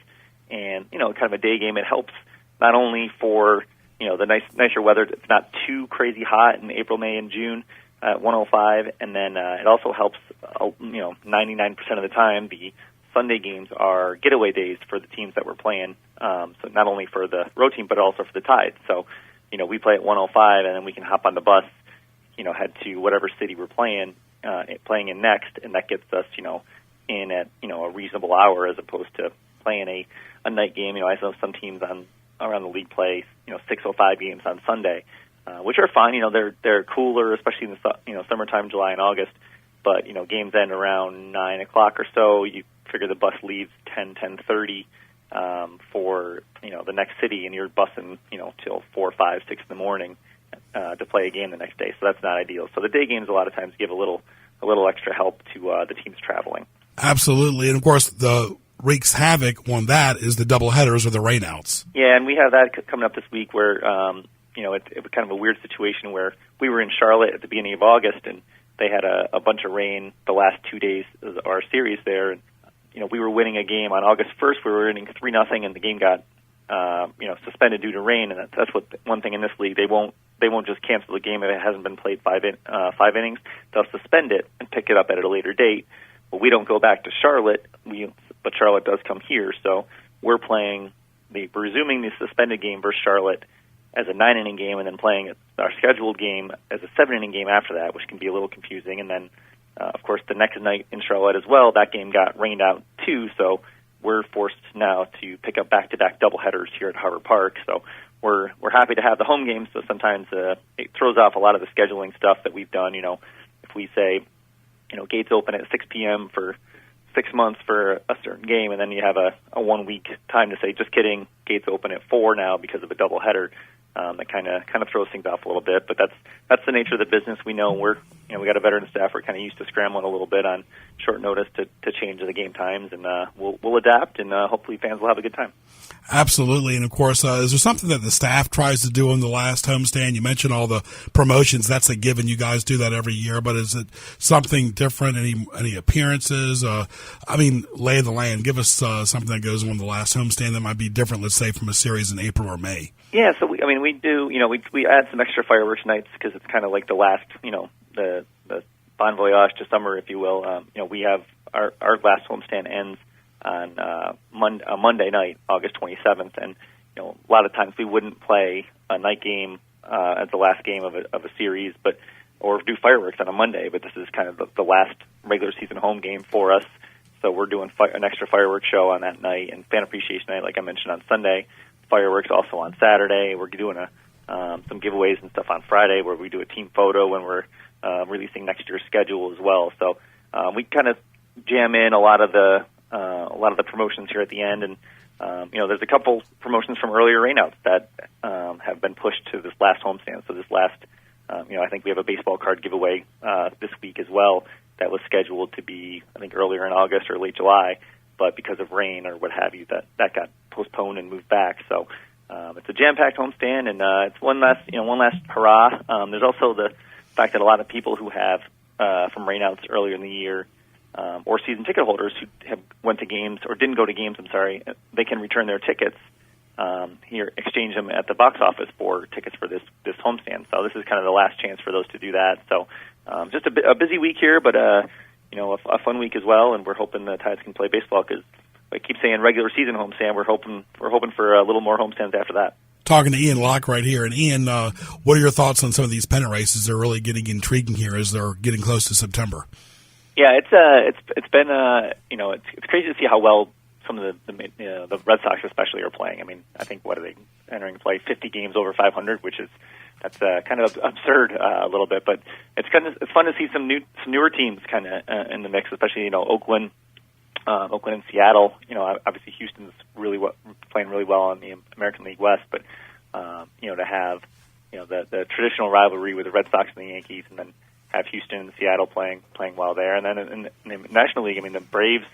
and kind of a day game. It helps not only for the nicer weather. It's not too crazy hot in April, May, and June at 105, and then it also helps. 99% of the time, the Sunday games are getaway days for the teams that we're playing. So not only for the road team, but also for the Tide. So, we play at 105, and then we can hop on the bus, head to whatever city we're playing in next, and that gets us, in at a reasonable hour as opposed to playing a night game. I know some teams around the league play 6:05 games on Sunday, which are fine. They're cooler, especially in the summertime, July and August. But games end around 9 o'clock or so. You figure the bus leaves 10:30 for the next city, and you're bussing till 4, 5, 6 in the morning to play a game the next day. So that's not ideal. So the day games a lot of times give a little extra help to the teams traveling. Absolutely, and of course the wreaks havoc on that is the doubleheaders or the rainouts. Yeah, and we have that coming up this week where it was kind of a weird situation where we were in Charlotte at the beginning of August, and they had a bunch of rain the last 2 days of our series there, and we were winning a game on August 1st. We were winning 3-0, and the game got suspended due to rain. And that's one thing in this league, they won't just cancel the game if it hasn't been played 5 innings. They'll suspend it and pick it up at a later date. But we don't go back to Charlotte. But Charlotte does come here, so we're resuming the suspended game versus Charlotte as a 9-inning game, and then playing our scheduled game as a 7-inning game after that, which can be a little confusing. And then, of course, the next night in Charlotte as well, that game got rained out too, so we're forced now to pick up back-to-back doubleheaders here at Harvard Park. So we're happy to have the home game, so sometimes it throws off a lot of the scheduling stuff that we've done. If we say, gates open at 6 p.m. for 6 months for a certain game, and then you have a 1 week time to say, just kidding, gates open at 4 now because of a doubleheader. That kind of throws things off a little bit, but that's the nature of the business. We know we got a veteran staff. We're kind of used to scrambling a little bit on short notice to change the game times, and we'll adapt, and hopefully fans will have a good time. Absolutely, and of course, is there something that the staff tries to do in the last homestand? You mentioned all the promotions. That's a given. You guys do that every year, but is it something different? Any appearances? Lay of the land. Give us something that goes on the last homestand that might be different, let's say, from a series in April or May. Yeah, so we do, we add some extra fireworks nights because it's kind of like the last, the bon voyage to summer, if you will. We have our last homestand ends on Monday night, August 27th, and a lot of times we wouldn't play a night game as the last game of a series, or do fireworks on a Monday. But this is kind of the last regular season home game for us, so we're doing an extra fireworks show on that night, and fan appreciation night, like I mentioned, on Sunday. Fireworks also on Saturday. We're doing some giveaways and stuff on Friday, where we do a team photo when we're releasing next year's schedule as well. So we kind of jam in a lot of the promotions here at the end, and there's a couple promotions from earlier rainouts that have been pushed to this last homestand. So this last, I think we have a baseball card giveaway this week as well that was scheduled to be, I think, earlier in August or late July, but because of rain or what have you, that got postponed and moved back. So it's a jam-packed homestand, and it's one last hurrah. There's also the fact that a lot of people who have from rainouts earlier in the year, or season ticket holders who have went to games or didn't go to games, they can return their tickets here, exchange them at the box office for tickets for this homestand. So this is kind of the last chance for those to do that. So just a busy week here, but a fun week as well, and we're hoping the Tides can play baseball because I keep saying regular season homestand. We're hoping for a little more homestands after that. Talking to Ian Locke right here, and Ian, what are your thoughts on some of these pennant races? They're really getting intriguing here as they're getting close to September. Yeah, it's been it's crazy to see how well some of the Red Sox especially are playing. I think what are they entering play 50 games over 500, that's kind of absurd a little bit, but it's fun to see some newer teams kind of in the mix, especially Oakland and Seattle. Obviously Houston's playing really well in the American League West, but to have the traditional rivalry with the Red Sox and the Yankees, and then have Houston and Seattle playing well there, and then in the National League, the Braves,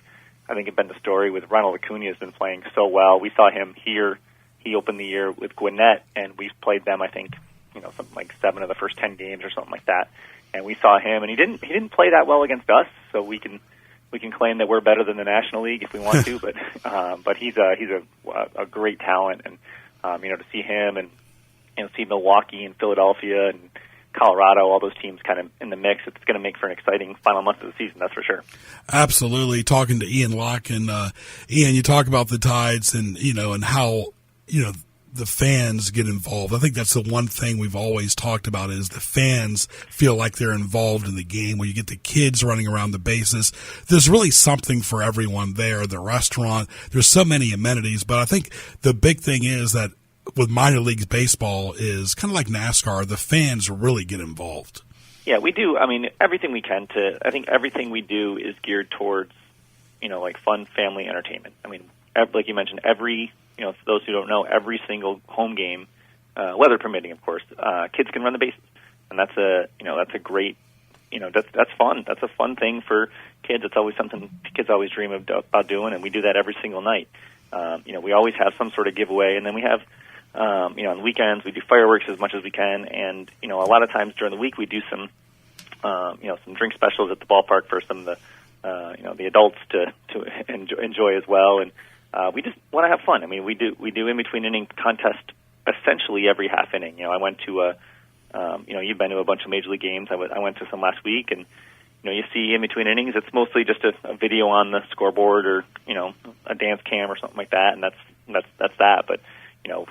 I think, have been the story with Ronald Acuna has been playing so well. We saw him here. He opened the year with Gwinnett, and we played them, I think, something like 7 of the first 10 games or something like that. And we saw him, and he didn't play that well against us, so we can we can claim that we're better than the National League if we want to, but he's a great talent, and to see him and see Milwaukee and Philadelphia and Colorado, all those teams kind of in the mix, it's going to make for an exciting final month of the season, that's for sure. Absolutely. Talking to Ian Locke, and Ian, you talk about the Tides and and how the fans get involved. I think that's the one thing we've always talked about is the fans feel like they're involved in the game. When you get the kids running around the bases, there's really something for everyone there. The restaurant, there's so many amenities, but I think the big thing is that with minor leagues baseball is kind of like NASCAR. The fans really get involved. Yeah, we do. I mean, everything we can I think everything we do is geared towards, like fun family entertainment. I mean, like you mentioned, for those who don't know, every single home game, weather permitting, of course, kids can run the bases, and that's a great, that's fun. That's a fun thing for kids. It's always something kids always dream about doing, and we do that every single night. We always have some sort of giveaway, and then we have, on weekends we do fireworks as much as we can, and a lot of times during the week we do some drink specials at the ballpark for some of the adults to enjoy as well, and we just want to have fun. I mean, we do in between inning contest essentially every half inning. I went to you've been to a bunch of major league games. I went to some last week, and you see in between innings, it's mostly just a video on the scoreboard or a dance cam or something like that, and that's that. But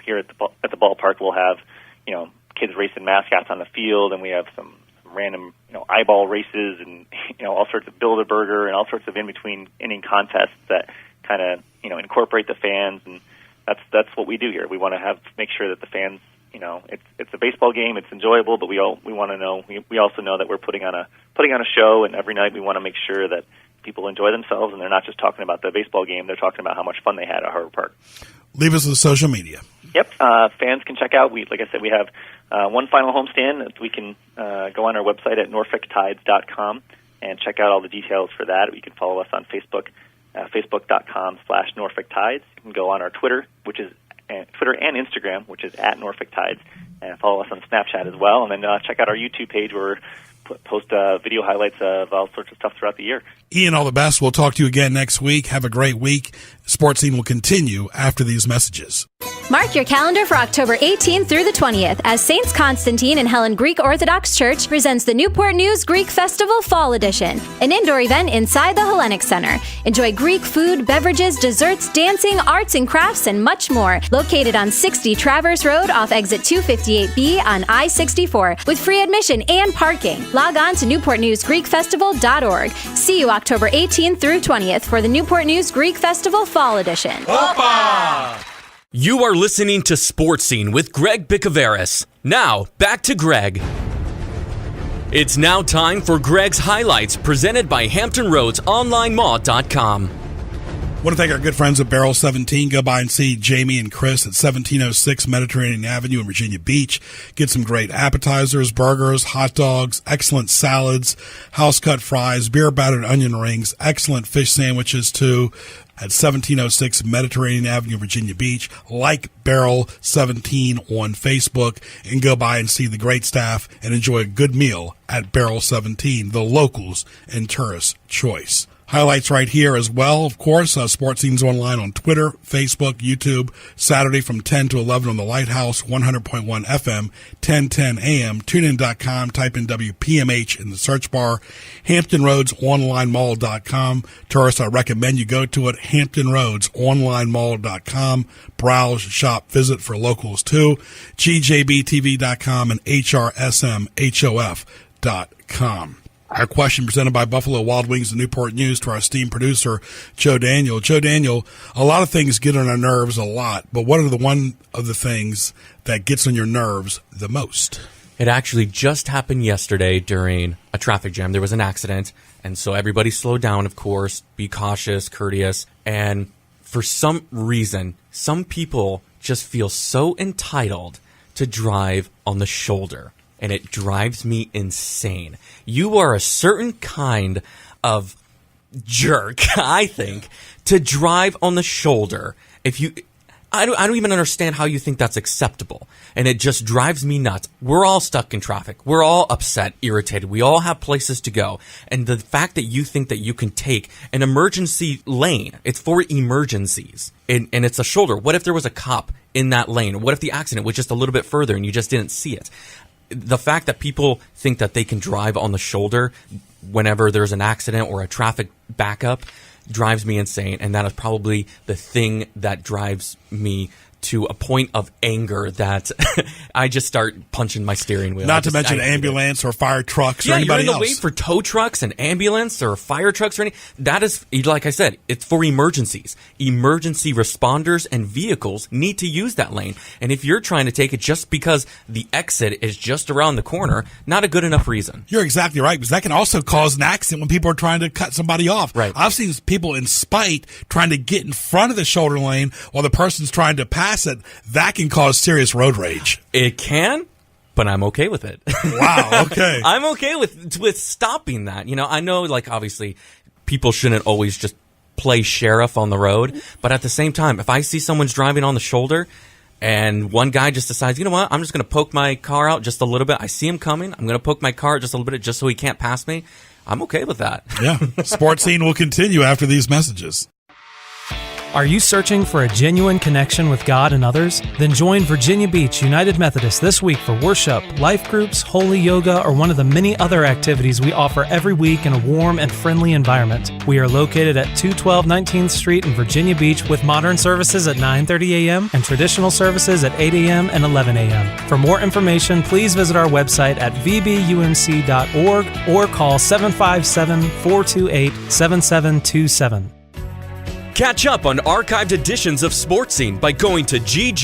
here at the ballpark, we'll have kids racing mascots on the field, and we have some random eyeball races and all sorts of Build-A-Burger and all sorts of in between inning contests that kind of incorporate the fans, and that's what we do here. We want to make sure that the fans, it's a baseball game, it's enjoyable, but we want to know we also know that we're putting on a show, and every night we want to make sure that people enjoy themselves, and they're not just talking about the baseball game, they're talking about how much fun they had at Harbor Park. Leave us with social media. Yep, fans can check out. Like I said, we have one final homestand that we can go on our website at norfolktides.com and check out all the details for that. You can follow us on Facebook, facebook.com/Norfolk Tides. You can go on our Twitter, which is Twitter and Instagram, which is at Norfolk Tides, and follow us on Snapchat as well. And then check out our YouTube page where we post video highlights of all sorts of stuff throughout the year. Ian, all the best. We'll talk to you again next week. Have a great week. Sports Scene will continue after these messages. Mark your calendar for October 18th through the 20th as Saints Constantine and Helen Greek Orthodox Church presents the Newport News Greek Festival Fall Edition, an indoor event inside the Hellenic Center. Enjoy Greek food, beverages, desserts, dancing, arts and crafts, and much more. Located on 60 Traverse Road off exit 258B on I-64 with free admission and parking. Log on to newportnewsgreekfestival.org. See you October 18th through 20th for the Newport News Greek Festival Fall Edition. Opa! You are listening to Sports Scene with Greg Bicouvaris. Now, back to Greg. It's now time for Greg's Highlights, presented by HamptonRoadsOnlineMall.com. I want to thank our good friends at Barrel 17. Go by and see Jamie and Chris at 1706 Mediterranean Avenue in Virginia Beach. Get some great appetizers, burgers, hot dogs, excellent salads, house-cut fries, beer-battered onion rings, excellent fish sandwiches, too, at 1706 Mediterranean Avenue, Virginia Beach. Like Barrel 17 on Facebook, and go by and see the great staff and enjoy a good meal at Barrel 17, the locals and tourists' choice. Highlights right here as well, of course. Sports Scenes Online on Twitter, Facebook, YouTube, Saturday from 10 to 11 on the Lighthouse, 100.1 FM, 1010 AM, tunein.com, type in WPMH in the search bar, HamptonRoadsOnlineMall.com. Tourists, I recommend you go to it, HamptonRoadsOnlineMall.com. Browse, shop, visit for locals too, GJBTV.com and HRSMHOF.com. Our question presented by Buffalo Wild Wings and Newport News to our esteemed producer, Joe Daniel. Joe Daniel, a lot of things get on our nerves a lot, but what are one of the things that gets on your nerves the most? It actually just happened yesterday during a traffic jam. There was an accident, and so everybody slowed down, of course, be cautious, courteous, and for some reason, some people just feel so entitled to drive on the shoulder. And it drives me insane. You are a certain kind of jerk, I think, to drive on the shoulder. I don't even understand how you think that's acceptable. And it just drives me nuts. We're all stuck in traffic. We're all upset, irritated. We all have places to go. And the fact that you think that you can take an emergency lane, it's for emergencies, and it's a shoulder. What if there was a cop in that lane? What if the accident was just a little bit further and you just didn't see it? The fact that people think that they can drive on the shoulder whenever there's an accident or a traffic backup drives me insane, and that is probably the thing that drives me to a point of anger that I just start punching my steering wheel. Not to mention ambulance or fire trucks or anybody you're in else. the wait for tow trucks and ambulance or fire trucks or anything. That is, like I said, it's for emergencies. Emergency responders and vehicles need to use that lane. And if you're trying to take it just because the exit is just around the corner, not a good enough reason. You're exactly right, because that can also cause an accident when people are trying to cut somebody off. Right. I've seen people in spite trying to get in front of the shoulder lane while the person's trying to pass it. That can cause serious road rage. It can, but I'm okay with it. Wow, okay. I'm okay with stopping that. I know, like, obviously, people shouldn't always just play sheriff on the road, but at the same time, if I see someone's driving on the shoulder and one guy just decides, you know what, I'm just going to poke my car out just a little bit. I see him coming. I'm going to poke my car out just a little bit just so he can't pass me. I'm okay with that. Yeah. Sports Scene will continue after these messages. Are you searching for a genuine connection with God and others? Then join Virginia Beach United Methodist this week for worship, life groups, holy yoga, or one of the many other activities we offer every week in a warm and friendly environment. We are located at 212 19th Street in Virginia Beach with modern services at 9:30 a.m. and traditional services at 8 a.m. and 11 a.m. For more information, please visit our website at vbumc.org or call 757-428-7727. Catch up on archived editions of Sports Scene by going to gjbtv.com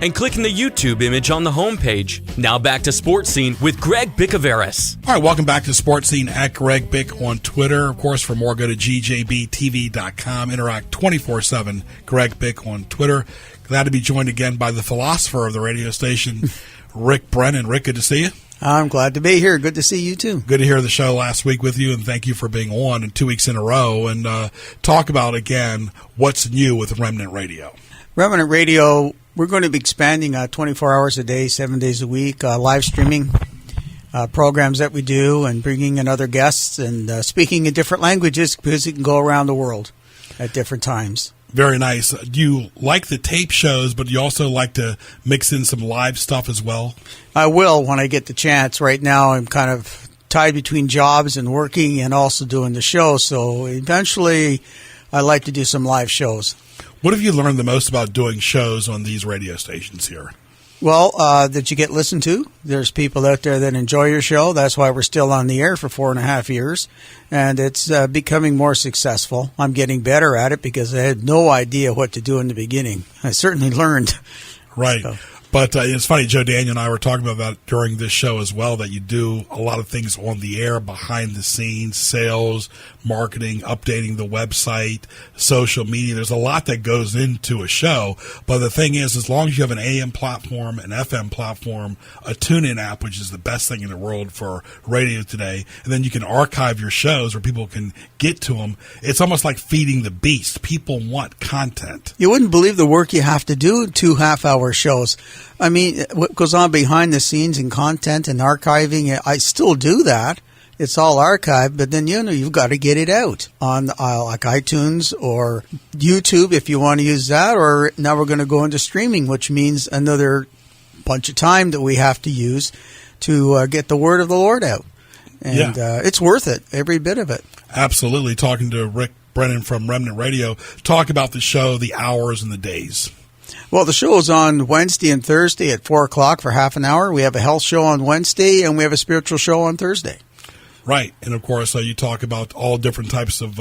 and clicking the YouTube image on the homepage. Now back to Sports Scene with Greg Bicouvaris. All right, welcome back to Sports Scene at Greg Bick on Twitter. Of course, for more, go to gjbtv.com. Interact 24/7. Greg Bick on Twitter. Glad to be joined again by the philosopher of the radio station, Rick Brennan. Rick, good to see you. I'm glad to be here. Good to see you, too. Good to hear the show last week with you, and thank you for being on in 2 weeks in a row. And talk about, again, what's new with Remnant Radio. Remnant Radio, we're going to be expanding 24 hours a day, 7 days a week, live streaming programs that we do, and bringing in other guests and speaking in different languages because it can go around the world at different times. Very nice. Do you like the tape shows, but you also like to mix in some live stuff as well? I will when I get the chance. Right now I'm kind of tied between jobs and working and also doing the show, so eventually I like to do some live shows. What have you learned the most about doing shows on these radio stations here? Well, that you get listened to. There's people out there that enjoy your show. That's why we're still on the air for 4.5 years. And it's becoming more successful. I'm getting better at it because I had no idea what to do in the beginning. I certainly learned. Right. So. But it's funny, Joe Daniel and I were talking about that during this show as well, that you do a lot of things on the air, behind the scenes, sales, marketing, updating the website, social media. There's a lot that goes into a show. But the thing is, as long as you have an AM platform, an FM platform, a TuneIn app, which is the best thing in the world for radio today, and then you can archive your shows where people can get to them, it's almost like feeding the beast. People want content. You wouldn't believe the work you have to do in 2 half-hour shows. I mean, what goes on behind the scenes in content and archiving, I still do that. It's all archived, but then, you've got to get it out on like iTunes or YouTube if you want to use that, or now we're going to go into streaming, which means another bunch of time that we have to use to get the word of the Lord out. And it's worth it, every bit of it. Absolutely. Talking to Rick Brennan from Remnant Radio, talk about the show, the hours and the days. Well, the show is on Wednesday and Thursday at 4 o'clock for half an hour. We have a health show on Wednesday, and we have a spiritual show on Thursday. Right. And, of course, you talk about all different types of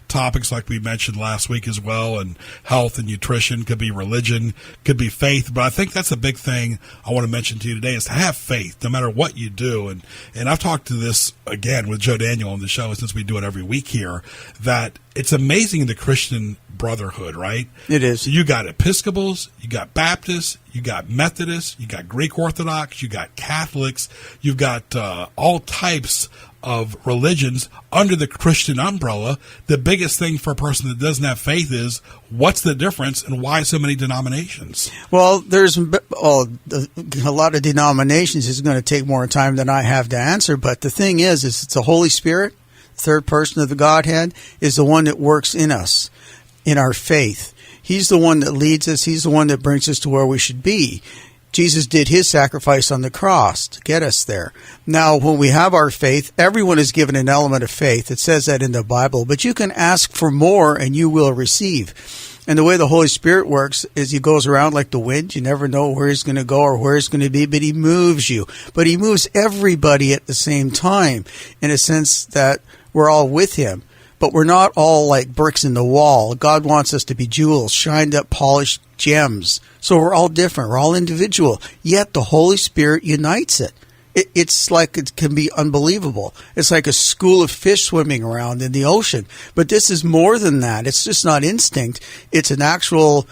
topics like we mentioned last week as well, and health and nutrition, could be religion, could be faith. But I think that's a big thing I want to mention to you today is to have faith no matter what you do. And I've talked to this, again, with Joe Daniel on the show since we do it every week here, that it's amazing the Christian brotherhood, right? It is. So you got Episcopals, you got Baptists, you got Methodists, you got Greek Orthodox, you got Catholics, you've got all types of religions under the Christian umbrella. The biggest thing for a person that doesn't have faith is what's the difference and why so many denominations? Well, there's a lot of denominations. Is going to take more time than I have to answer. But the thing is it's the Holy Spirit, third person of the Godhead, is the one that works in us, in our faith. He's the one that leads us. He's the one that brings us to where we should be. Jesus did his sacrifice on the cross to get us there. Now, when we have our faith, everyone is given an element of faith. It says that in the Bible. But you can ask for more and you will receive. And the way the Holy Spirit works is he goes around like the wind. You never know where he's going to go or where he's going to be, but he moves you. But he moves everybody at the same time in a sense that we're all with him. But we're not all like bricks in the wall. God wants us to be jewels, shined up, polished gems. So we're all different. We're all individual. Yet the Holy Spirit unites it. It's like it can be unbelievable. It's like a school of fish swimming around in the ocean. But this is more than that. It's just not instinct. It's an actual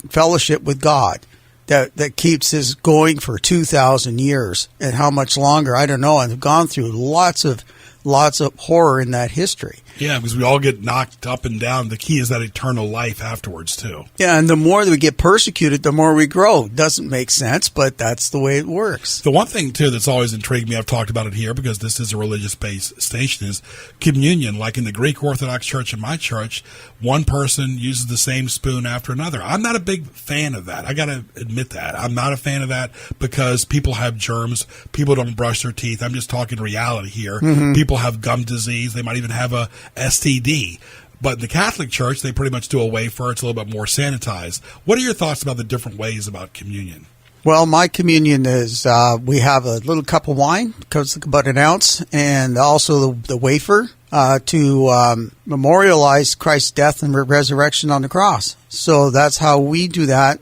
fellowship with God that keeps us going for 2,000 years. And how much longer, I don't know. I've gone through lots of horror in that history. Yeah, because we all get knocked up and down. The key is that eternal life afterwards, too. Yeah, and the more that we get persecuted, the more we grow. Doesn't make sense, but that's the way it works. The one thing, too, that's always intrigued me, I've talked about it here because this is a religious-based station, is communion. Like in the Greek Orthodox Church in my church, one person uses the same spoon after another. I'm not a big fan of that. I got to admit that. I'm not a fan of that because people have germs. People don't brush their teeth. I'm just talking reality here. Mm-hmm. People have gum disease. They might even have a STD. But in the Catholic Church, they pretty much do a wafer. It's a little bit more sanitized. What are your thoughts about the different ways about communion? Well, my communion is we have a little cup of wine, comes about an ounce, and also the wafer to memorialize Christ's death and resurrection on the cross. So that's how we do that.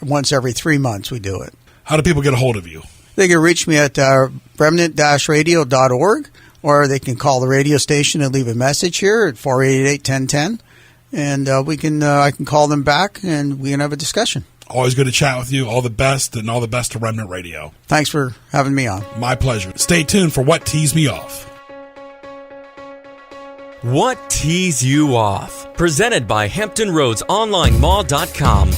Once every 3 months we do it. How do people get a hold of you? They can reach me at remnant-radio.org, or they can call the radio station and leave a message here at 488-1010, and I can call them back and we can have a discussion. Always good to chat with you. All the best, and all the best to Remnant Radio. Thanks for having me on. My pleasure. Stay tuned for What Tees Me Off. What Tees You Off? Presented by HamptonRoadsOnlineMall.com.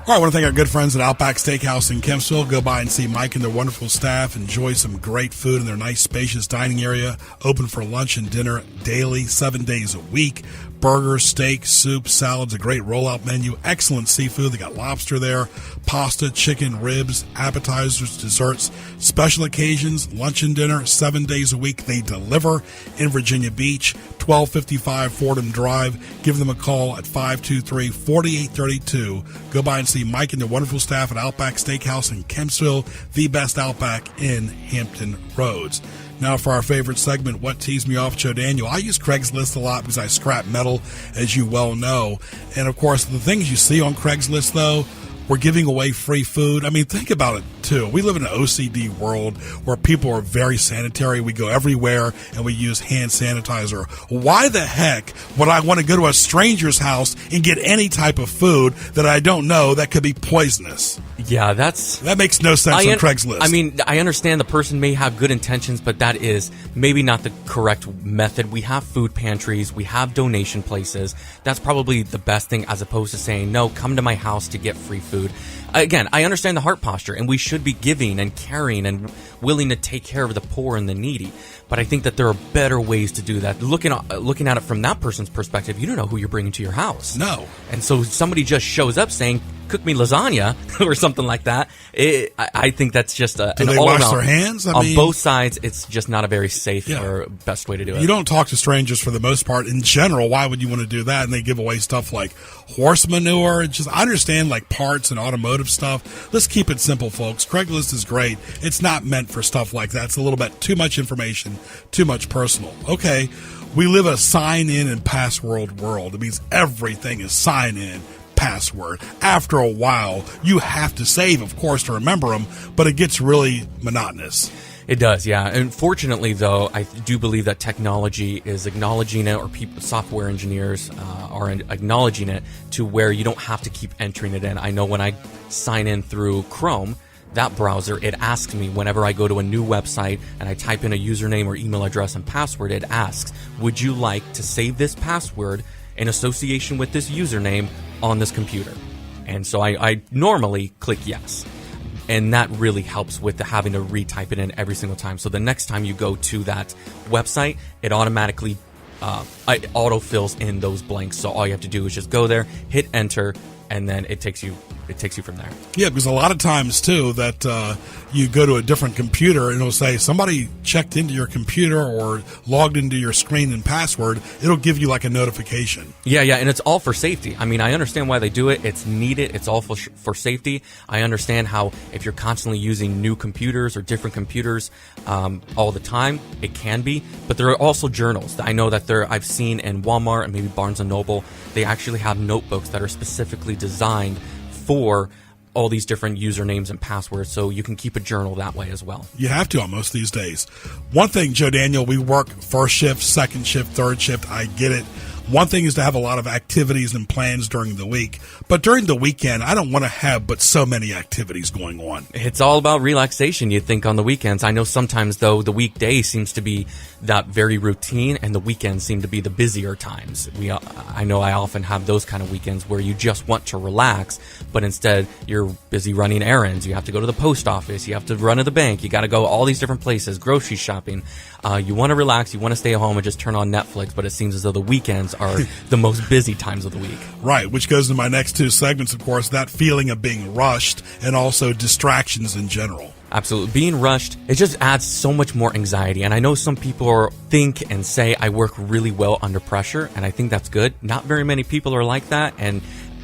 All right, I want to thank our good friends at Outback Steakhouse in Kempsville. Go by and see Mike and their wonderful staff. Enjoy some great food in their nice, spacious dining area. Open for lunch and dinner daily, 7 days a week. Burgers, steak, soup, salads, a great rollout menu, excellent seafood. They got lobster there, pasta, chicken, ribs, appetizers, desserts, special occasions, lunch and dinner, 7 days a week. They deliver in Virginia Beach, 1255 Fordham Drive. Give them a call at 523-4832. Go by and see Mike and their wonderful staff at Outback Steakhouse in Kempsville, the best Outback in Hampton Roads. Now for our favorite segment, What Tees Me Off, Joe Daniel. I use Craigslist a lot because I scrap metal, as you well know. And, of course, the things you see on Craigslist, though, we're giving away free food. I mean, think about it, too. We live in an OCD world where people are very sanitary. We go everywhere, and we use hand sanitizer. Why the heck would I want to go to a stranger's house and get any type of food that I don't know that could be poisonous? Yeah, that makes no sense on Craigslist. I mean, I understand the person may have good intentions, but that is maybe not the correct method. We have food pantries. We have donation places. That's probably the best thing, as opposed to saying, no, come to my house to get free food. Again, I understand the heart posture, and we should be giving and caring and willing to take care of the poor and the needy. But I think that there are better ways to do that. Looking at it from that person's perspective, you don't know who you're bringing to your house. No. And so somebody just shows up saying, cook me lasagna or something like that. I think that's just do they wash their hands? On both sides, it's just not a very safe or best way to do it. You don't talk to strangers for the most part. In general, why would you want to do that? And they give away stuff like horse manure. I understand like parts and automotive stuff. Let's keep it simple, folks. Craigslist is great. It's not meant for stuff like that. It's a little bit too much information, too much personal. Okay, we live a sign-in and password world. It means everything is sign-in, password. After a while, you have to save, of course, to remember them, but it gets really monotonous. It does, yeah. And fortunately, though, I do believe that technology is acknowledging it, or software engineers are acknowledging it to where you don't have to keep entering it in. I know when I sign in through Chrome, that browser, it asks me whenever I go to a new website and I type in a username or email address and password, it asks, would you like to save this password in association with this username on this computer? And so I normally click yes. And that really helps with having to retype it in every single time. So the next time you go to that website, it automatically autofills in those blanks. So all you have to do is just go there, hit enter, and then it takes you from there. Yeah, because a lot of times, too, that you go to a different computer and it'll say somebody checked into your computer or logged into your screen and password. It'll give you like a notification. Yeah, and it's all for safety. I mean, I understand why they do it. It's needed. It's all for safety. I understand how if you're constantly using new computers or different computers all the time, it can be. But there are also journals. I know that I've seen in Walmart and maybe Barnes & Noble, they actually have notebooks that are specifically designed for all these different usernames and passwords, so you can keep a journal that way as well. You have to almost these days. One thing, Joe Daniel, we work first shift, second shift, third shift. I get it. One thing is to have a lot of activities and plans during the week, but during the weekend, I don't want to have but so many activities going on. It's all about relaxation, you think, on the weekends. I know sometimes, though, the weekday seems to be that very routine, and the weekends seem to be the busier times. I know I often have those kind of weekends where you just want to relax, but instead you're busy running errands. You have to go to the post office. You have to run to the bank. You got to go all these different places, grocery shopping. You want to relax. You want to stay at home and just turn on Netflix, but it seems as though the weekends are the most busy times of the week. Right, which goes into my next two segments, of course, that feeling of being rushed and also distractions in general. Absolutely. Being rushed, it just adds so much more anxiety. And I know some people think and say, I work really well under pressure, and I think that's good. Not very many people are like that, and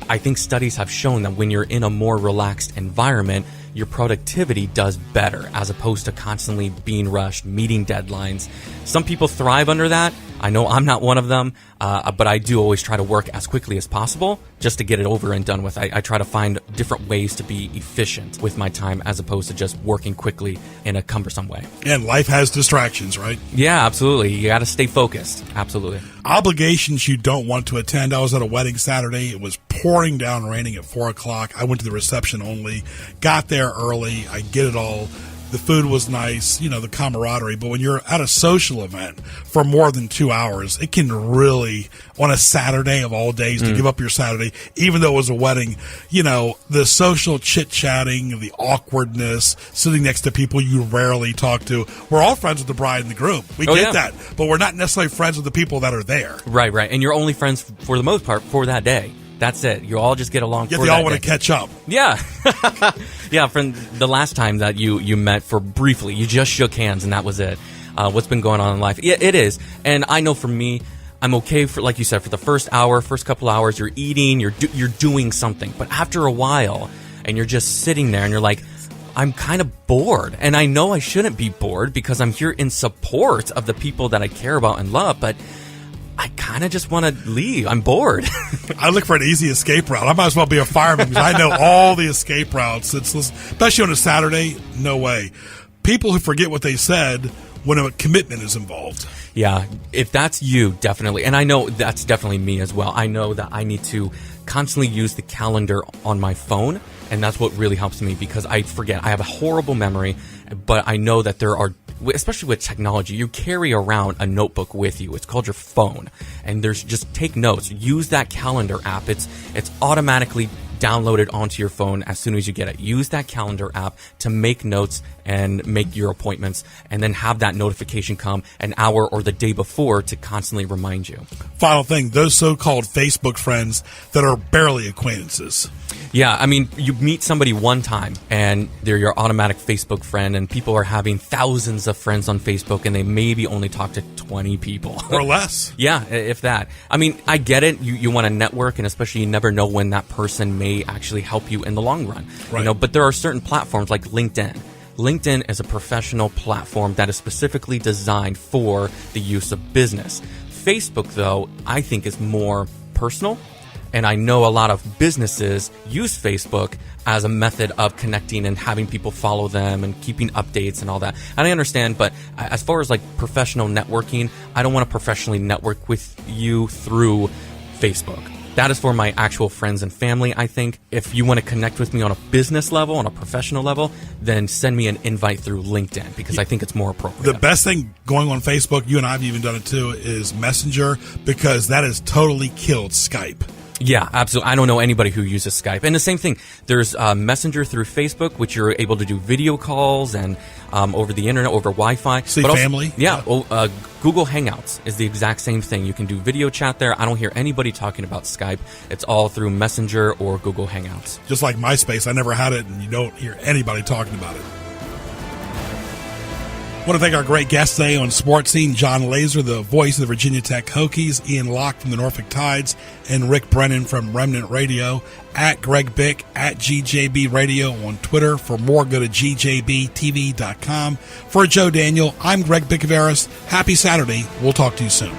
I think studies have shown that when you're in a more relaxed environment, your productivity does better as opposed to constantly being rushed, meeting deadlines. Some people thrive under that. I know I'm not one of them, but I do always try to work as quickly as possible just to get it over and done with. I try to find different ways to be efficient with my time as opposed to just working quickly in a cumbersome way. And life has distractions, right? Yeah, absolutely. You got to stay focused. Absolutely. Obligations you don't want to attend. I was at a wedding Saturday. It was pouring down raining at 4 o'clock. I went to the reception only, got there early. I get it all. The food was nice, the camaraderie. But when you're at a social event for more than 2 hours, it can really, on a Saturday of all days, to give up your Saturday, even though it was a wedding, the social chit-chatting, the awkwardness, sitting next to people you rarely talk to. We're all friends with the bride and the groom. We get that. But we're not necessarily friends with the people that are there. Right. And you're only friends, for the most part, for that day. That's it. You all just get along. Yeah, they all want to catch up. Yeah. Yeah, from the last time that you met for briefly, you just shook hands and that was it. What's been going on in life? Yeah, it is. And I know for me, I'm okay for, like you said, for the first couple hours, you're eating, you're doing something. But after a while, and you're just sitting there and you're like, I'm kind of bored. And I know I shouldn't be bored because I'm here in support of the people that I care about and love, but I kind of just want to leave. I'm bored. I look for an easy escape route. I might as well be a fireman because I know all the escape routes. Especially on a Saturday, no way. People who forget what they said when a commitment is involved. Yeah, if that's you, definitely. And I know that's definitely me as well. I know that I need to constantly use the calendar on my phone, and that's what really helps me because I forget. I have a horrible memory, but I know that there are, especially with technology, you carry around a notebook with you. It's called your phone. And just take notes. Use that calendar app. It's automatically downloaded onto your phone as soon as you get it. Use that calendar app to make notes and make your appointments, and then have that notification come an hour or the day before to constantly remind you. Final thing, those so-called Facebook friends that are barely acquaintances. Yeah, I mean, you meet somebody one time and they're your automatic Facebook friend, and people are having thousands of friends on Facebook and they maybe only talk to 20 people. Or less. Yeah, if that. I mean, I get it. You want to network, and especially you never know when that person may actually help you in the long run. Right. But there are certain platforms like LinkedIn. LinkedIn is a professional platform that is specifically designed for the use of business. Facebook, though, I think is more personal. And I know a lot of businesses use Facebook as a method of connecting and having people follow them and keeping updates and all that. And I understand, but as far as like professional networking, I don't want to professionally network with you through Facebook. That is for my actual friends and family, I think. If you want to connect with me on a business level, on a professional level, then send me an invite through LinkedIn, because I think it's more appropriate. The best thing going on Facebook, you and I have even done it too, is Messenger, because that has totally killed Skype. Yeah, absolutely. I don't know anybody who uses Skype. And the same thing, there's Messenger through Facebook, which you're able to do video calls and over the internet, over Wi-Fi. See but family? Also, Google Hangouts is the exact same thing. You can do video chat there. I don't hear anybody talking about Skype. It's all through Messenger or Google Hangouts. Just like MySpace, I never had it, and you don't hear anybody talking about it. I want to thank our great guest today on Sports Scene, John Laaser, the voice of the Virginia Tech Hokies, Ian Locke from the Norfolk Tides, and Rick Brennan from Remnant Radio. At Greg Bick, at GJB Radio on Twitter. For more, go to gjbtv.com. For Joe Daniel, I'm Greg Bicouvaris. Happy Saturday. We'll talk to you soon.